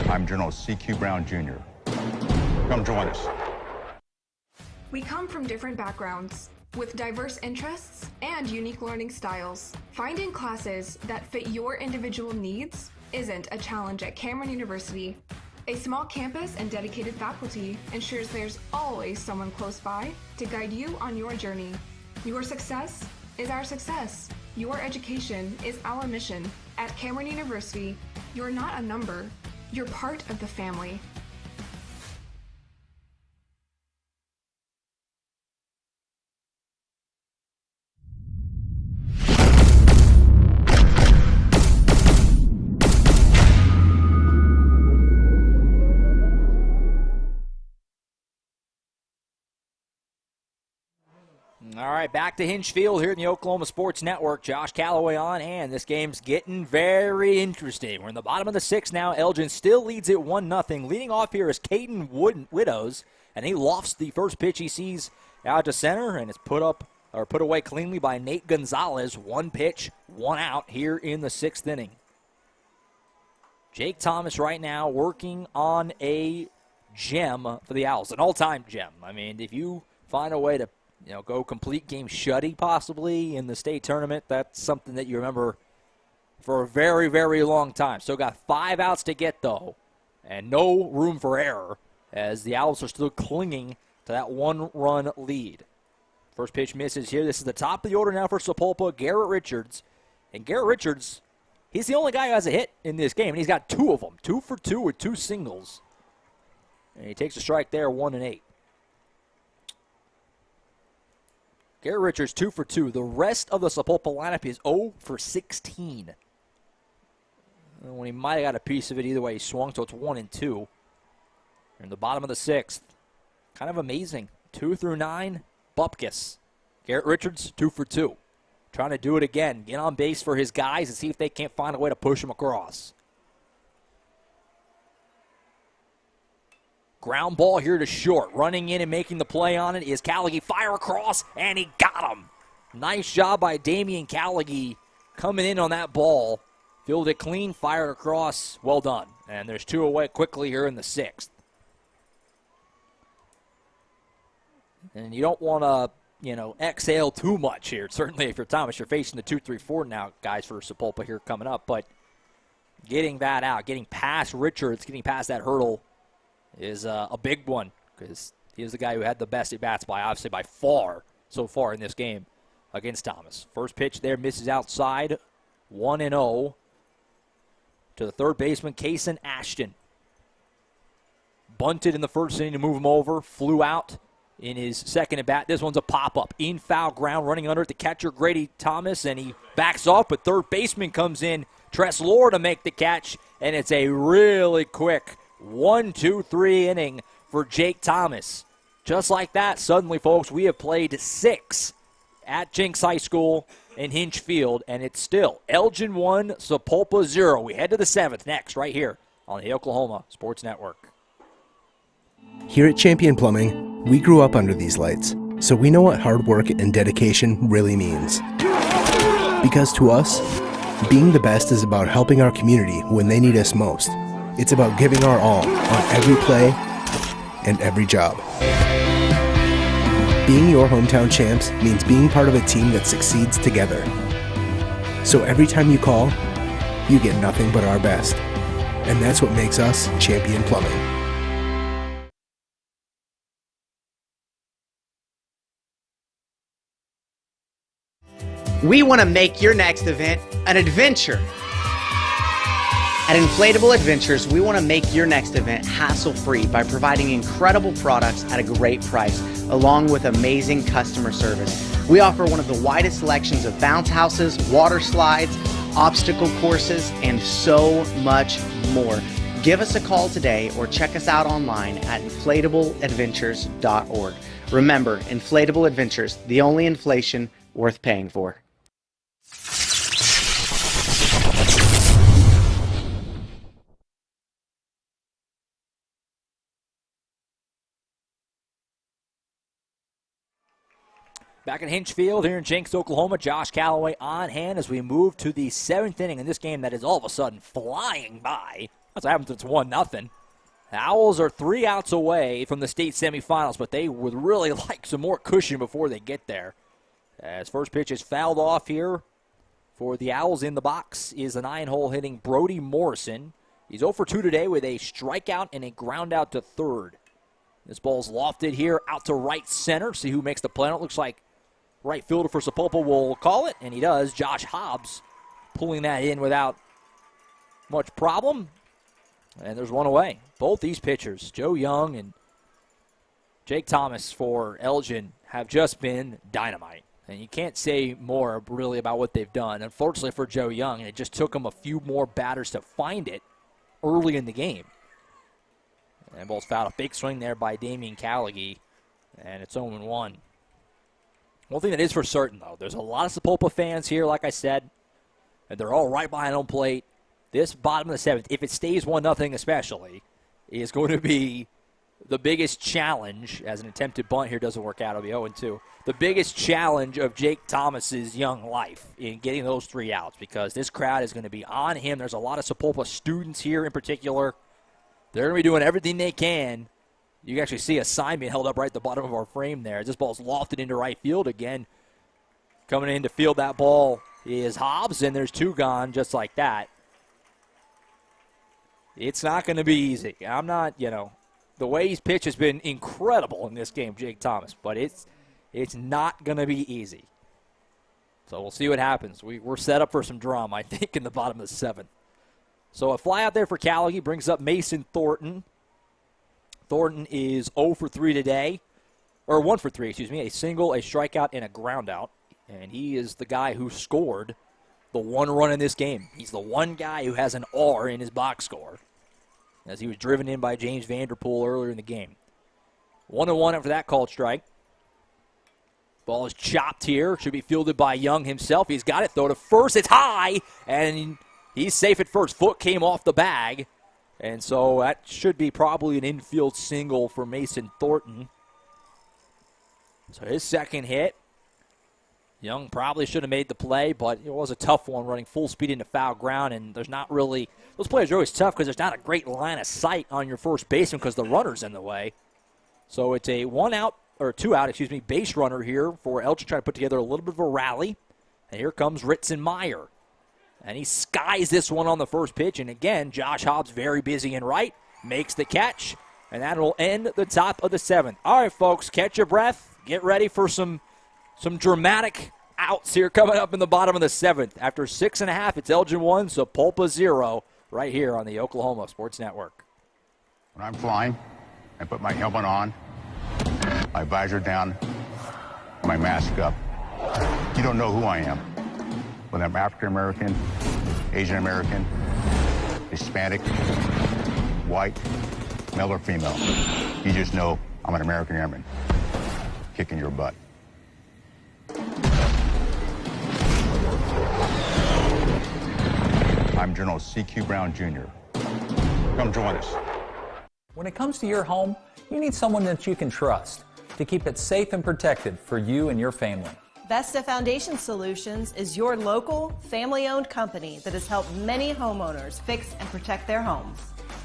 Speaker 4: I'm General C.Q. Brown Jr. Come join us.
Speaker 5: We come from different backgrounds with diverse interests and unique learning styles. Finding classes that fit your individual needs isn't a challenge at Cameron University. A small campus and dedicated faculty ensures there's always someone close by to guide you on your journey. Your success is our success. Your education is our mission. At Cameron University, you're not a number, you're part of the family.
Speaker 3: All right, back to Hinch Field here in the Oklahoma Sports Network. Josh Calloway on hand. This game's getting very interesting. We're in the bottom of the 6th now. Elgin still leads it 1-0. Leading off here is Caden Widows, and he lofts the first pitch he sees out to center, and it's put away cleanly by Nate Gonzalez. 1 pitch, 1 out here in the 6th inning. Jake Thomas right now working on a gem for the Owls, an all-time gem. I mean, if you find a way to go complete game shutty possibly in the state tournament, that's something that you remember for a very, very long time. Still got 5 outs to get, though, and no room for error as the Owls are still clinging to that 1-run lead. First pitch misses here. This is the top of the order now for Sapulpa, Garrett Richards. And Garrett Richards, he's the only guy who has a hit in this game, and he's got 2 of them, 2 for 2 with 2 singles. And he takes a strike there, 1-8. Garrett Richards, 2 for 2. The rest of the Sapulpa lineup is 0 for 16. When he might have got a piece of it, either way he swung, so it's 1-2. In the bottom of the 6th. Kind of amazing. 2 through 9, Bupkis. Garrett Richards, 2 for 2. Trying to do it again. Get on base for his guys and see if they can't find a way to push him across. Ground ball here to short. Running in and making the play on it is Callaghy. Fire across, and he got him. Nice job by Damian Callaghy coming in on that ball. Fielded it clean, fired across. Well done. And there's 2 away quickly here in the 6th. And you don't want to, exhale too much here. Certainly if you're Thomas, you're facing the 2-3-4 now, guys, for Sapulpa here coming up. But getting that out, getting past Richards, getting past that hurdle is a big one because he is the guy who had the best at-bats by far so far in this game against Thomas. First pitch there misses outside, 1-0 to the third baseman, Kaysen Ashton. Bunted in the first inning to move him over, flew out in his second at bat. This one's a pop-up in foul ground, running under it, the catcher Grady Thomas, and he backs off, but third baseman comes in, Tress Lore to make the catch, and it's a really quick 1-2-3 inning for Jake Thomas. Just like that, suddenly, folks, we have played 6 at Jenks High School in Hinch Field, and it's still Elgin 1, Sapulpa 0. We head to the 7th next, right here on the Oklahoma Sports Network.
Speaker 10: Here at Champion Plumbing, we grew up under these lights, so we know what hard work and dedication really means. Because to us, being the best is about helping our community when they need us most. It's about giving our all on every play and every job. Being your hometown champs means being part of a team that succeeds together. So every time you call, you get nothing but our best. And that's what makes us Champion Plumbing.
Speaker 9: We want to make your next event an adventure. At Inflatable Adventures, we want to make your next event hassle-free by providing incredible products at a great price, along with amazing customer service. We offer one of the widest selections of bounce houses, water slides, obstacle courses, and so much more. Give us a call today or check us out online at inflatableadventures.org. Remember, Inflatable Adventures, the only inflation worth paying for.
Speaker 3: Back at Hinch Field here in Jenks, Oklahoma, Josh Calloway on hand as we move to the 7th inning in this game that is all of a sudden flying by. That's what happens. It's 1-0. The Owls are 3 outs away from the state semifinals, but they would really like some more cushion before they get there. As first pitch is fouled off here for the Owls. In the box is a 9-hole hitting Brody Morrison. He's 0 for 2 today with a strikeout and a ground out to third. This ball's lofted here out to right center. See who makes the play. It looks like right fielder for Sapulpa will call it, and he does. Josh Hobbs pulling that in without much problem. And there's one away. Both these pitchers, Joe Young and Jake Thomas for Elgin, have just been dynamite. And you can't say more really about what they've done. Unfortunately for Joe Young, it just took him a few more batters to find it early in the game. And ball's fouled. A big swing there by Damian Callaghy, and it's 0-1. One thing that is for certain, though, there's a lot of Sapulpa fans here, like I said, and they're all right behind home plate. This bottom of the 7th, if it stays 1-0 especially, is going to be the biggest challenge, as an attempted bunt here doesn't work out. It'll be 0-2. The biggest challenge of Jake Thomas's young life in getting those 3 outs, because this crowd is going to be on him. There's a lot of Sapulpa students here in particular. They're going to be doing everything they can. You can actually see a sign being held up right at the bottom of our frame there. This ball's lofted into right field again. Coming in to field that ball is Hobbs, and there's 2 gone just like that. It's not going to be easy. I'm not, the way he's pitched has been incredible in this game, Jake Thomas, but it's not going to be easy. So we'll see what happens. We're set up for some drama, I think, in the bottom of the 7th. So a fly out there for Callaghy brings up Mason Thornton. Thornton is 0 for 3 today, or 1 for 3, excuse me, a single, a strikeout, and a ground out. And he is the guy who scored the 1 run in this game. He's the one guy who has an R in his box score, as he was driven in by James Vanderpool earlier in the game. 1-1 after that called strike. Ball is chopped here. Should be fielded by Young himself. He's got it, though, to first. It's high, and he's safe at first. Foot came off the bag. And so that should be probably an infield single for Mason Thornton. So his second hit. Young probably should have made the play, but it was a tough one running full speed into foul ground. And there's not really, those plays are always tough because there's not a great line of sight on your first baseman because the runner's in the way. So it's a 2 out base runner here for Elgin trying to put together a little bit of a rally. And here comes Ritzenmeyer. And he skies this one on the first pitch. And again, Josh Hobbs very busy in right, makes the catch, and that will end the top of the 7th. All right, folks, catch your breath. Get ready for some dramatic outs here coming up in the bottom of the 7th. After 6.5, it's Elgin 1, Sapulpa 0, right here on the Oklahoma Sports Network.
Speaker 4: When I'm flying, I put my helmet on, my visor down, my mask up. You don't know who I am. Whether I'm African American, Asian American, Hispanic, white, male or female. You just know I'm an American airman kicking your butt. I'm General C.Q. Brown Jr. Come join us.
Speaker 7: When it comes to your home, you need someone that you can trust to keep it safe and protected for you and your family.
Speaker 8: Vesta Foundation Solutions is your local, family-owned company that has helped many homeowners fix and protect their homes.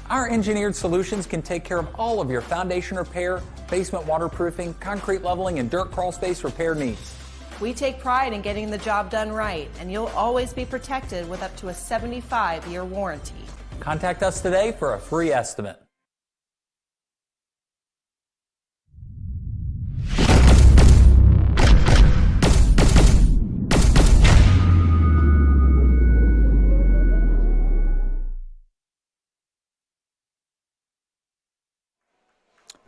Speaker 7: Our engineered solutions can take care of all of your foundation repair, basement waterproofing, concrete leveling, and dirt crawl space repair needs.
Speaker 8: We take pride in getting the job done right, and you'll always be protected with up to a 75-year warranty.
Speaker 7: Contact us today for a free estimate.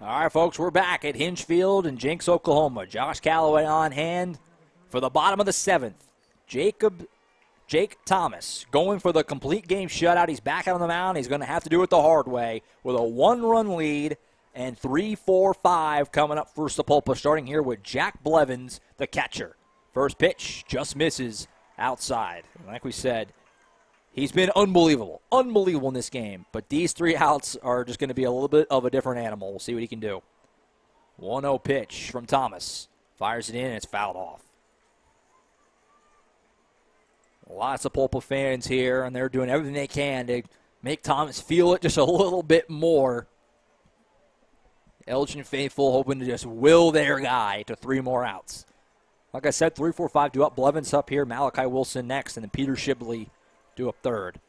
Speaker 3: All right, folks, we're back at Hinge Field in Jenks, Oklahoma. Josh Calloway on hand for the bottom of the seventh. Jake Thomas going for the complete game shutout. He's back out on the mound. He's going to have to do it the hard way with a one-run lead and 3-4-5 coming up for Sapulpa, starting here with Jack Blevins, the catcher. First pitch just misses outside. And like we said, he's been unbelievable in this game. But these three outs are just going to be a little bit of a different animal. We'll see what he can do. 1-0 pitch from Thomas. Fires it in, and it's fouled off. Lots of Sapulpa fans here, and they're doing everything they can to make Thomas feel it just a little bit more. Elgin faithful hoping to just will their guy to 3 more outs. Like I said, 3-4-5 due up. Blevins up here, Malachi Wilson next, and then Peter Shibley due up third.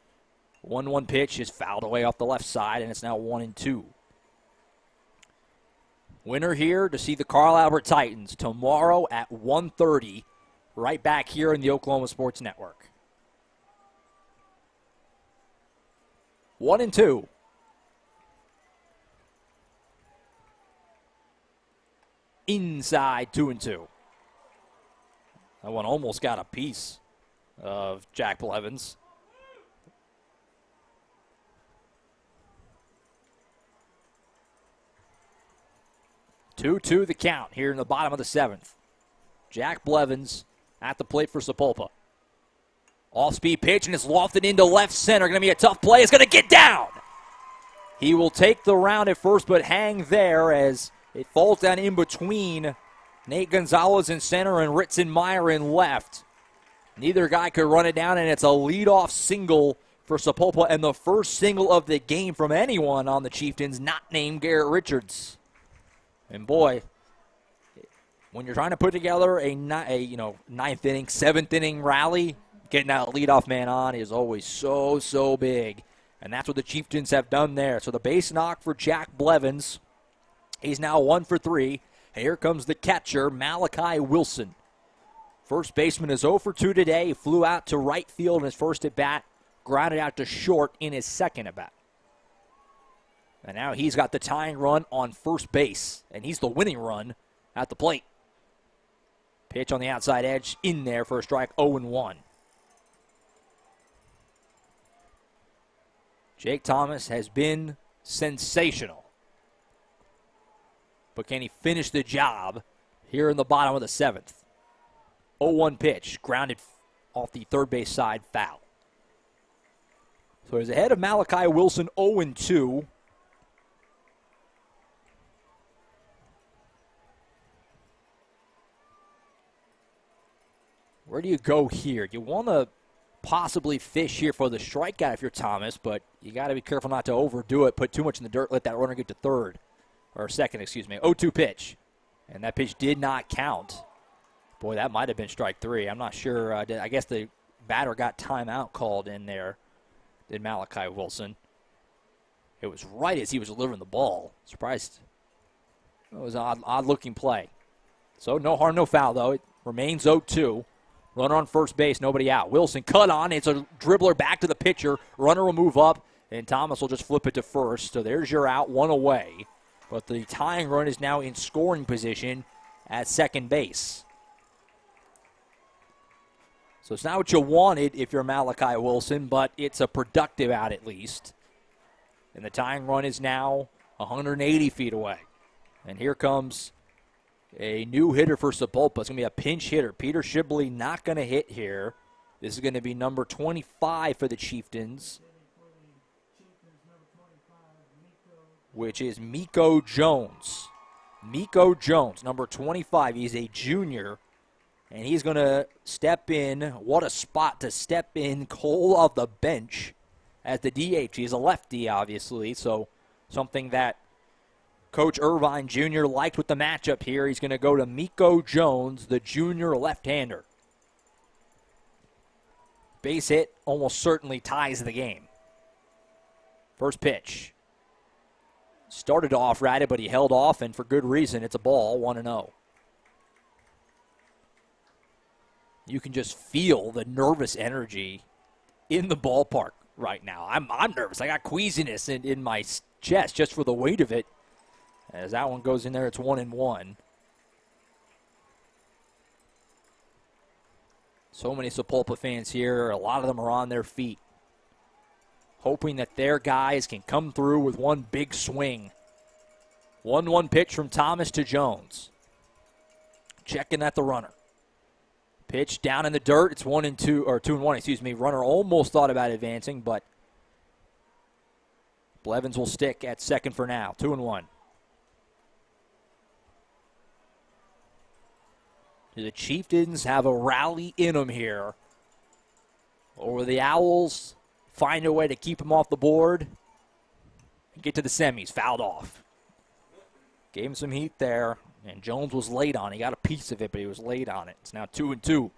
Speaker 3: 1-1 pitch is fouled away off the left side, and it's now 1-2. Winner here to see the Carl Albert Titans tomorrow at 1:30, right back here in the Oklahoma Sports Network. 1-2. Inside 2-2. That one almost got a piece of Jack Blevins. Two the count here in the bottom of the seventh. Jack Blevins at the plate for Sapulpa. Off-speed pitch, and it's lofted into left center. Going to be a tough play. It's going to get down. He will take the round at first, but hang there as it falls down in between Nate Gonzalez in center and Ritzenmeyer in left. Neither guy could run it down, and it's a leadoff single for Sapulpa, and the first single of the game from anyone on the Chieftains not named Garrett Richards. And boy, when you're trying to put together a ninth inning, seventh inning rally, getting that leadoff man on is always so big. And that's what the Chieftains have done there. So the base knock for Jack Blevins. He's now 1 for 3. Here comes the catcher, Malachi Wilson. First baseman is 0 for 2 today. He flew out to right field in his first at-bat, grounded out to short in his second at-bat. And now he's got the tying run on first base, and he's the winning run at the plate. Pitch on the outside edge in there for a strike, 0-1. Jake Thomas has been sensational. But can he finish the job here in the bottom of the seventh? 0-1 pitch, grounded off the third base side, foul. So he's ahead of Malachi Wilson, 0-2. Where do you go here? You want to possibly fish here for the strikeout if you're Thomas, but you got to be careful not to overdo it, put too much in the dirt, let that runner get to third. Or second, excuse me. 0-2 pitch. And that pitch did not count. Boy, that might have been strike 3. I'm not sure. I guess the batter got timeout called in there, did Malachi Wilson. It was right as he was delivering the ball. Surprised. It was an odd-looking play. So no harm, no foul, though. It remains 0-2. Runner on first base, nobody out. Wilson cut on. It's a dribbler back to the pitcher. Runner will move up, and Thomas will just flip it to first. So there's your out, one away. But the tying run is now in scoring position at second base. So it's not what you wanted if you're Malachi Wilson, but it's a productive out at least. And the tying run is now 180 feet away. And here comes a new hitter for Sapulpa. It's going to be a pinch hitter. Peter Shibley not going to hit here. This is going to be number 25 for the Chieftains, which is Miko Jones. Miko Jones, number 25. He's a junior, and he's going to step in. What a spot to step in, cold off the bench as the DH. He's a lefty, obviously, so something that Coach Irvine Jr. liked with the matchup here. He's going to go to Miko Jones, the junior left-hander. Base hit almost certainly ties the game. First pitch. Started off ratted, but he held off, and for good reason. It's a ball, 1-0. You can just feel the nervous energy in the ballpark right now. I'm nervous. I got queasiness in my chest just for the weight of it. As that one goes in there, it's 1-1. So many Sapulpa fans here. A lot of them are on their feet, hoping that their guys can come through with one big swing. 1-1 pitch from Thomas to Jones. Checking at the runner. Pitch down in the dirt. It's 1-2, or 2-1, excuse me. Runner almost thought about advancing, but Blevins will stick at second for now. 2-1. The Chieftains have a rally in them here. Or will the Owls find a way to keep them off the board and get to the semis? Fouled off. Gave him some heat there, and Jones was late on it. He got a piece of it, but he was late on it. It's now 2-2.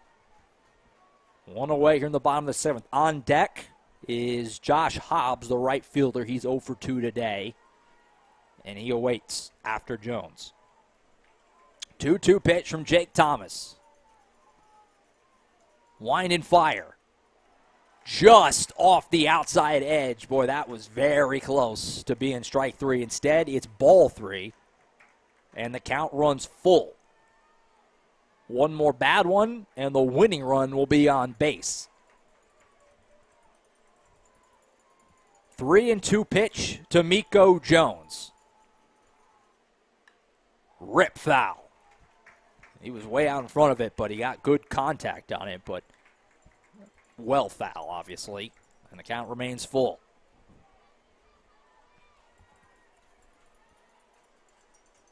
Speaker 3: One away here in the bottom of the seventh. On deck is Josh Hobbs, the right fielder. He's 0 for 2 today, and he awaits after Jones. 2-2 pitch from Jake Thomas. Wind and fire. Just off the outside edge. Boy, that was very close to being strike three. Instead, it's ball three, and the count runs full. One more bad one, and the winning run will be on base. 3-2 pitch to Miko Jones. Rip foul. He was way out in front of it, but he got good contact on it, but well foul, obviously, and the count remains full.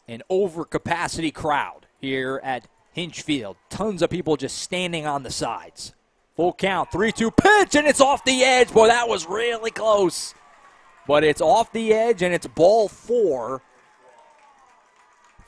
Speaker 3: An overcapacity crowd here at Hinch Field. Tons of people just standing on the sides. Full count, 3-2 pitch, and it's off the edge. Boy, that was really close. But it's off the edge, and it's ball four.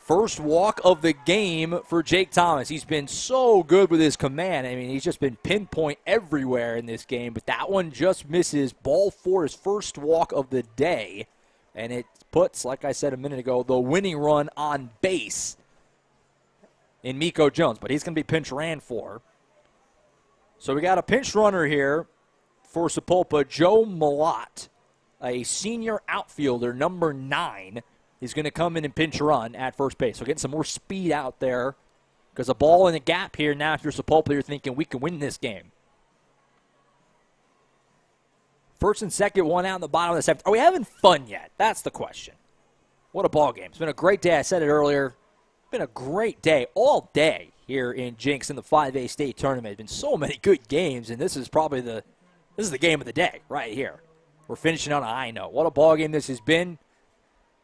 Speaker 3: First walk of the game for Jake Thomas. He's been so good with his command. I mean, he's just been pinpoint everywhere in this game, but that one just misses. Ball four, his first walk of the day, and it puts, like I said a minute ago, the winning run on base in Miko Jones, but he's going to be pinch ran for. So we got a pinch runner here for Sapulpa, Joe Malott, a senior outfielder, number 9. He's going to come in and pinch run at first base. So getting some more speed out there because a ball in the gap here. Now if you're Sapulpa, you're thinking we can win this game. First and second, one out in the bottom of the seventh. Are we having fun yet? That's the question. What a ball game. It's been a great day. I said it earlier. It's been a great day all day here in Jinx in the 5A state tournament. It's been so many good games, and this is probably the game of the day right here. We're finishing on a high note. What a ball game this has been.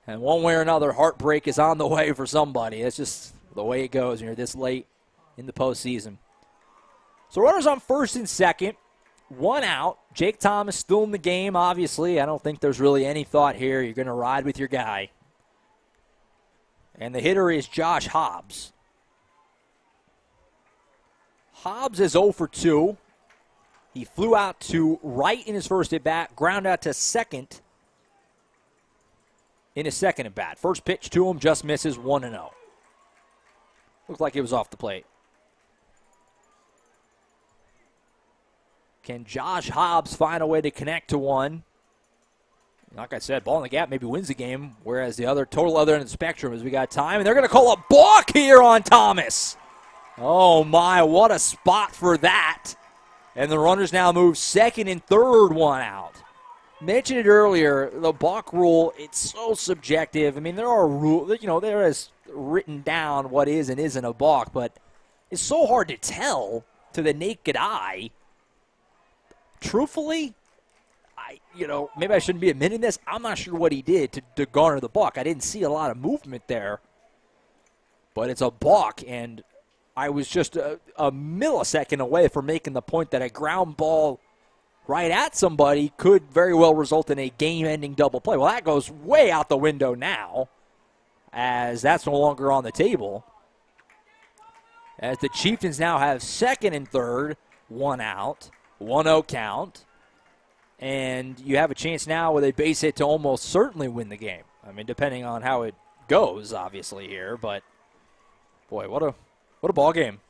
Speaker 3: And one way or another, heartbreak is on the way for somebody. That's just the way it goes when you're this late in the postseason. So runners on first and second. One out. Jake Thomas still in the game, obviously. I don't think there's really any thought here. You're going to ride with your guy. And the hitter is Josh Hobbs. Hobbs is 0 for 2. He flew out to right in his first at-bat, ground out to second in his second at-bat. First pitch to him, just misses, 1-0. Looked like it was off the plate. Can Josh Hobbs find a way to connect to one? Like I said, ball in the gap maybe wins the game, whereas the total other end of the spectrum is we got time, and they're going to call a balk here on Thomas. Oh, my, what a spot for that. And the runners now move second and third, one out. Mentioned it earlier, the balk rule, it's so subjective. I mean, there are rules, there is written down what is and isn't a balk, but it's so hard to tell to the naked eye. Truthfully, maybe I shouldn't be admitting this. I'm not sure what he did to garner the balk. I didn't see a lot of movement there, but it's a balk, and I was just a millisecond away from making the point that a ground ball right at somebody could very well result in a game-ending double play. Well, that goes way out the window now, as that's no longer on the table. As the Chieftains now have second and third, one out, 1-0 count. And you have a chance now with a base hit to almost certainly win the game. I mean, depending on how it goes, obviously, here. But, boy, what a ball game.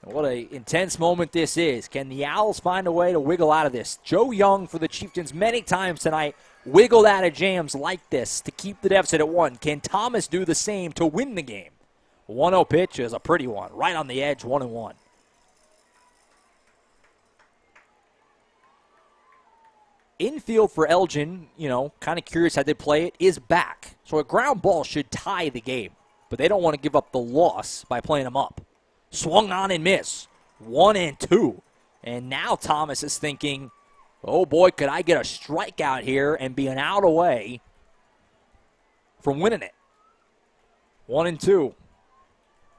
Speaker 3: What an intense moment this is. Can the Owls find a way to wiggle out of this? Joe Young for the Chieftains many times tonight wiggled out of jams like this to keep the deficit at 1. Can Thomas do the same to win the game? 1-0 pitch is a pretty one. Right on the edge, 1-1. Infield for Elgin, kind of curious how they play it, is back. So a ground ball should tie the game. But they don't want to give up the loss by playing them up. Swung on and miss. 1-2. And now Thomas is thinking, oh boy, could I get a strikeout here and be an out away from winning it. 1-2.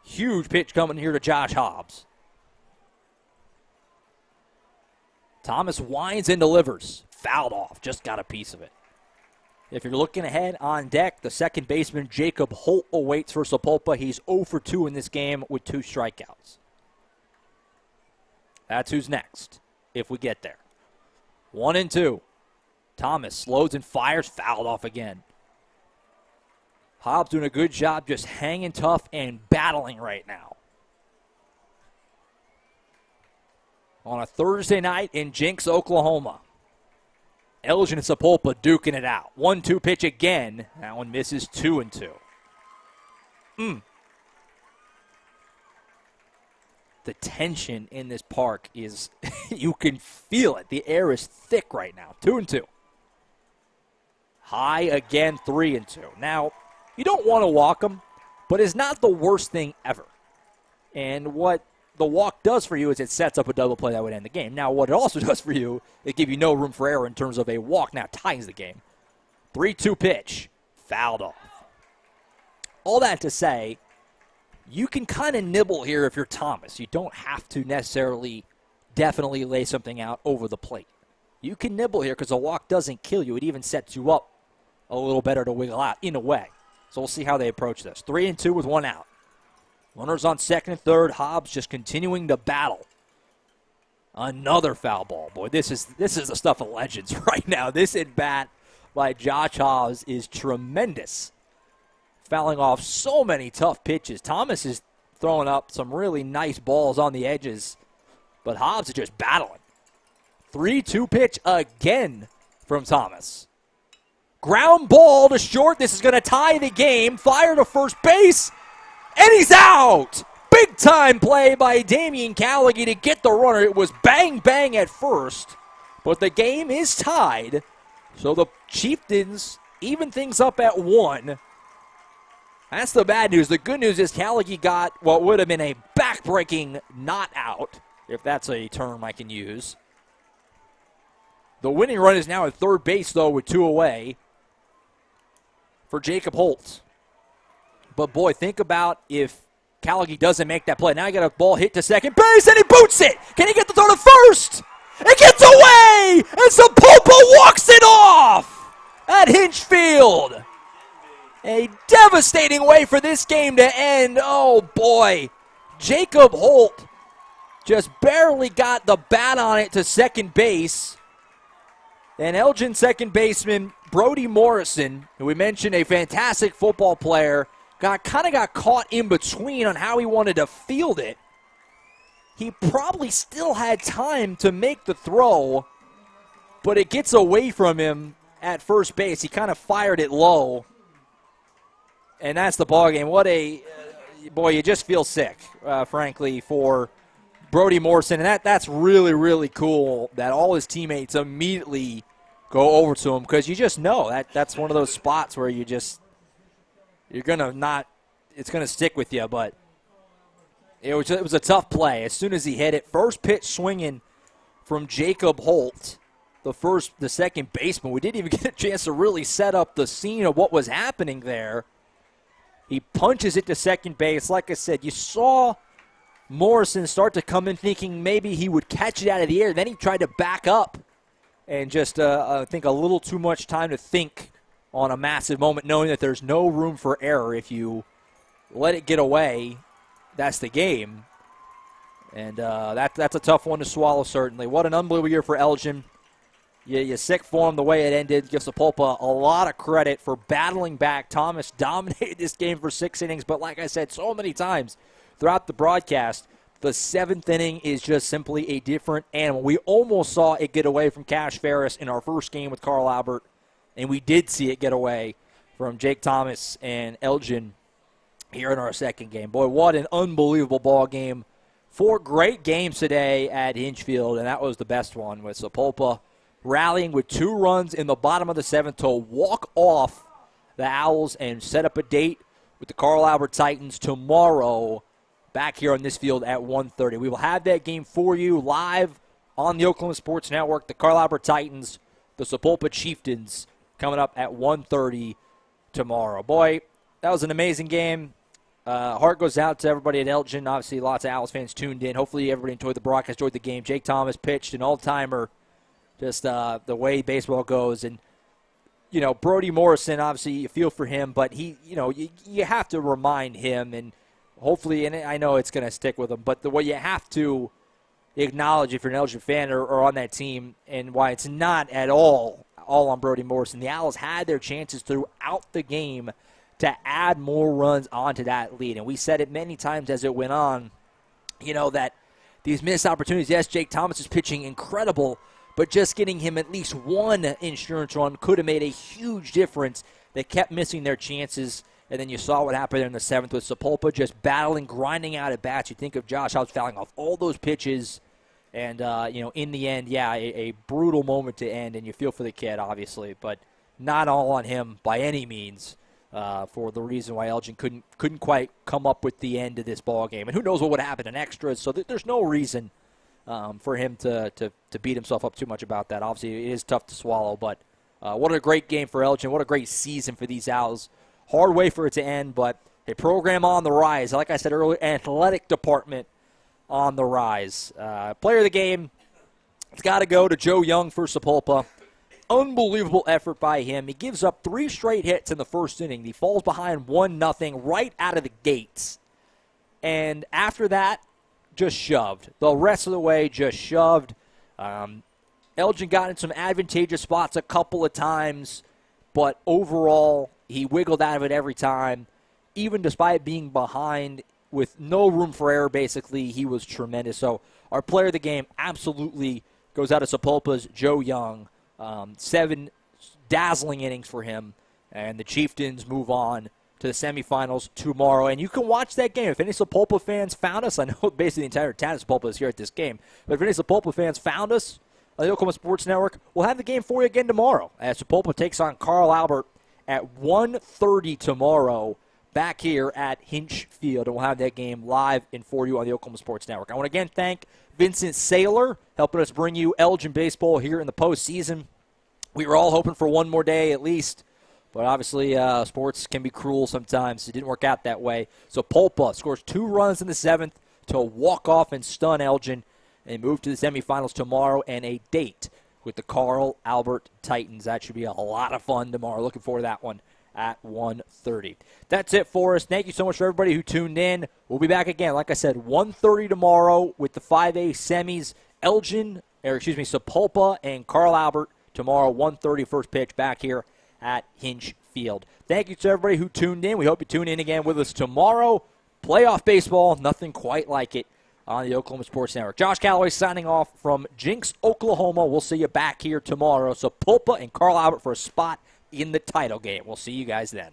Speaker 3: Huge pitch coming here to Josh Hobbs. Thomas winds and delivers. Fouled off. Just got a piece of it. If you're looking ahead on deck, the second baseman, Jacob Holt, awaits for Sapulpa. He's 0 for 2 in this game with 2 strikeouts. That's who's next, if we get there. 1-2. Thomas loads and fires. Fouled off again. Hobbs doing a good job just hanging tough and battling right now. On a Thursday night in Jenks, Oklahoma. Elgin and Sapulpa duking it out. 1-2 pitch again. That one misses. 2-2. The tension in this park is, you can feel it. The air is thick right now. 2-2. High again, 3-2. Now, you don't want to walk them, but it's not the worst thing ever. And what the walk does for you is it sets up a double play that would end the game. Now, what it also does for you, it gives you no room for error in terms of a walk. Now ties the game. 3-2 pitch. Fouled off. All that to say, you can kind of nibble here if you're Thomas. You don't have to necessarily definitely lay something out over the plate. You can nibble here because a walk doesn't kill you. It even sets you up a little better to wiggle out in a way. So we'll see how they approach this. 3-2 with 1 out. Runners on second and third. Hobbs just continuing to battle. Another foul ball. Boy, this is the stuff of legends right now. This at-bat by Josh Hobbs is tremendous. Fouling off so many tough pitches. Thomas is throwing up some really nice balls on the edges, but Hobbs is just battling. 3-2 pitch again from Thomas. Ground ball to short. This is going to tie the game. Fire to first base. And he's out! Big-time play by Damian Callaghy to get the runner. It was bang-bang at first, but the game is tied. So the Chieftains even things up at 1. That's the bad news. The good news is Callaghy got what would have been a back-breaking not out, if that's a term I can use. The winning run is now at third base, though, with 2 away for Jacob Holt. But, boy, think about if Callaghy doesn't make that play. Now you got a ball hit to second base, and he boots it. Can he get the throw to first? It gets away, and Sapulpa walks it off at Hinchfield. A devastating way for this game to end. Oh, boy. Jacob Holt just barely got the bat on it to second base. And Elgin second baseman Brody Morrison, who we mentioned, a fantastic football player, got caught in between on how he wanted to field it. He probably still had time to make the throw, but it gets away from him at first base. He kind of fired it low, and that's the ball game. What a boy! You just feel sick, frankly, for Brody Morrison, and that's really, really cool that all his teammates immediately go over to him, because you just know that's one of those spots where it's gonna stick with you. But it was a tough play. As soon as he hit it, first pitch swinging from Jacob Holt, the second baseman. We didn't even get a chance to really set up the scene of what was happening there. He punches it to second base. Like I said, you saw Morrison start to come in thinking maybe he would catch it out of the air. Then he tried to back up and just, I think, a little too much time to think on a massive moment, knowing that there's no room for error. If you let it get away, that's the game. And that's a tough one to swallow, certainly. What an unbelievable year for Elgin. You're sick for him the way it ended. Gives Sapulpa a lot of credit for battling back. Thomas dominated this game for 6 innings, but like I said so many times throughout the broadcast, the 7th inning is just simply a different animal. We almost saw it get away from Cash Ferris in our first game with Carl Albert, and we did see it get away from Jake Thomas and Elgin here in our second game. Boy, what an unbelievable ball game. 4 great games today at Hinchfield, and that was the best one, with Sapulpa rallying with 2 runs in the bottom of the 7th to walk off the Owls and set up a date with the Carl Albert Titans tomorrow back here on this field at 1:30. We will have that game for you live on the Oklahoma Sports Network. The Carl Albert Titans, the Sapulpa Chieftains, coming up at 1:30 tomorrow. Boy, that was an amazing game. Heart goes out to everybody at Elgin. Obviously, lots of Owls fans tuned in. Hopefully, everybody enjoyed the broadcast, enjoyed the game. Jake Thomas pitched an all-timer. Just the way baseball goes. And, Brody Morrison, obviously you feel for him, but you have to remind him, and hopefully, and I know it's going to stick with him, but the way you have to acknowledge if you're an Elgin fan or on that team, and why it's not at all on Brody Morrison. The Owls had their chances throughout the game to add more runs onto that lead. And we said it many times as it went on, that these missed opportunities, yes, Jake Thomas is pitching incredible, but just getting him at least one insurance run could have made a huge difference. They kept missing their chances, and then you saw what happened there in the 7th with Sapulpa just battling, grinding out at bats. You think of Josh House fouling off all those pitches, and, in the end, a brutal moment to end, and you feel for the kid, obviously, but not all on him by any means for the reason why Elgin couldn't quite come up with the end of this ball game. And who knows what would happen in extras, so there's no reason for him to beat himself up too much about that. Obviously, it is tough to swallow, but what a great game for Elgin. What a great season for these Owls. Hard way for it to end, but a program on the rise. Like I said earlier, athletic department on the rise. Player of the game, it's got to go to Joe Young for Sapulpa. Unbelievable effort by him. He gives up 3 straight hits in the first inning. He falls behind 1-0 right out of the gates. And after that, just shoved. The rest of the way, just shoved. Elgin got in some advantageous spots a couple of times, but overall, he wiggled out of it every time. Even despite being behind with no room for error, basically, he was tremendous. So our player of the game absolutely goes out of Sapulpa's Joe Young. 7 dazzling innings for him, and the Chieftains move on to the semifinals tomorrow. And you can watch that game. If any Sapulpa fans found us, I know basically the entire town of Sapulpa is here at this game, but if any Sapulpa fans found us on the Oklahoma Sports Network, we'll have the game for you again tomorrow as Sapulpa takes on Carl Albert at 1:30 tomorrow back here at Hinch Field. And we'll have that game live and for you on the Oklahoma Sports Network. I want to again thank Vincent Saylor helping us bring you Elgin baseball here in the postseason. We were all hoping for one more day at least, but obviously sports can be cruel sometimes. It didn't work out that way. So Sapulpa scores 2 runs in the 7th to walk off and stun Elgin and move to the semifinals tomorrow and a date with the Carl Albert Titans. That should be a lot of fun tomorrow. Looking forward to that one at 1:30. That's it for us. Thank you so much for everybody who tuned in. We'll be back again, like I said, 1:30 tomorrow with the 5A semis. Sapulpa and Carl Albert tomorrow, 1:30 first pitch back here at Hinch Field. Thank you to everybody who tuned in. We hope you tune in again with us tomorrow. Playoff baseball, nothing quite like it on the Oklahoma Sports Network. Josh Calloway signing off from Jinx, Oklahoma. We'll see you back here tomorrow. Sapulpa and Carl Albert for a spot in the title game. We'll see you guys then.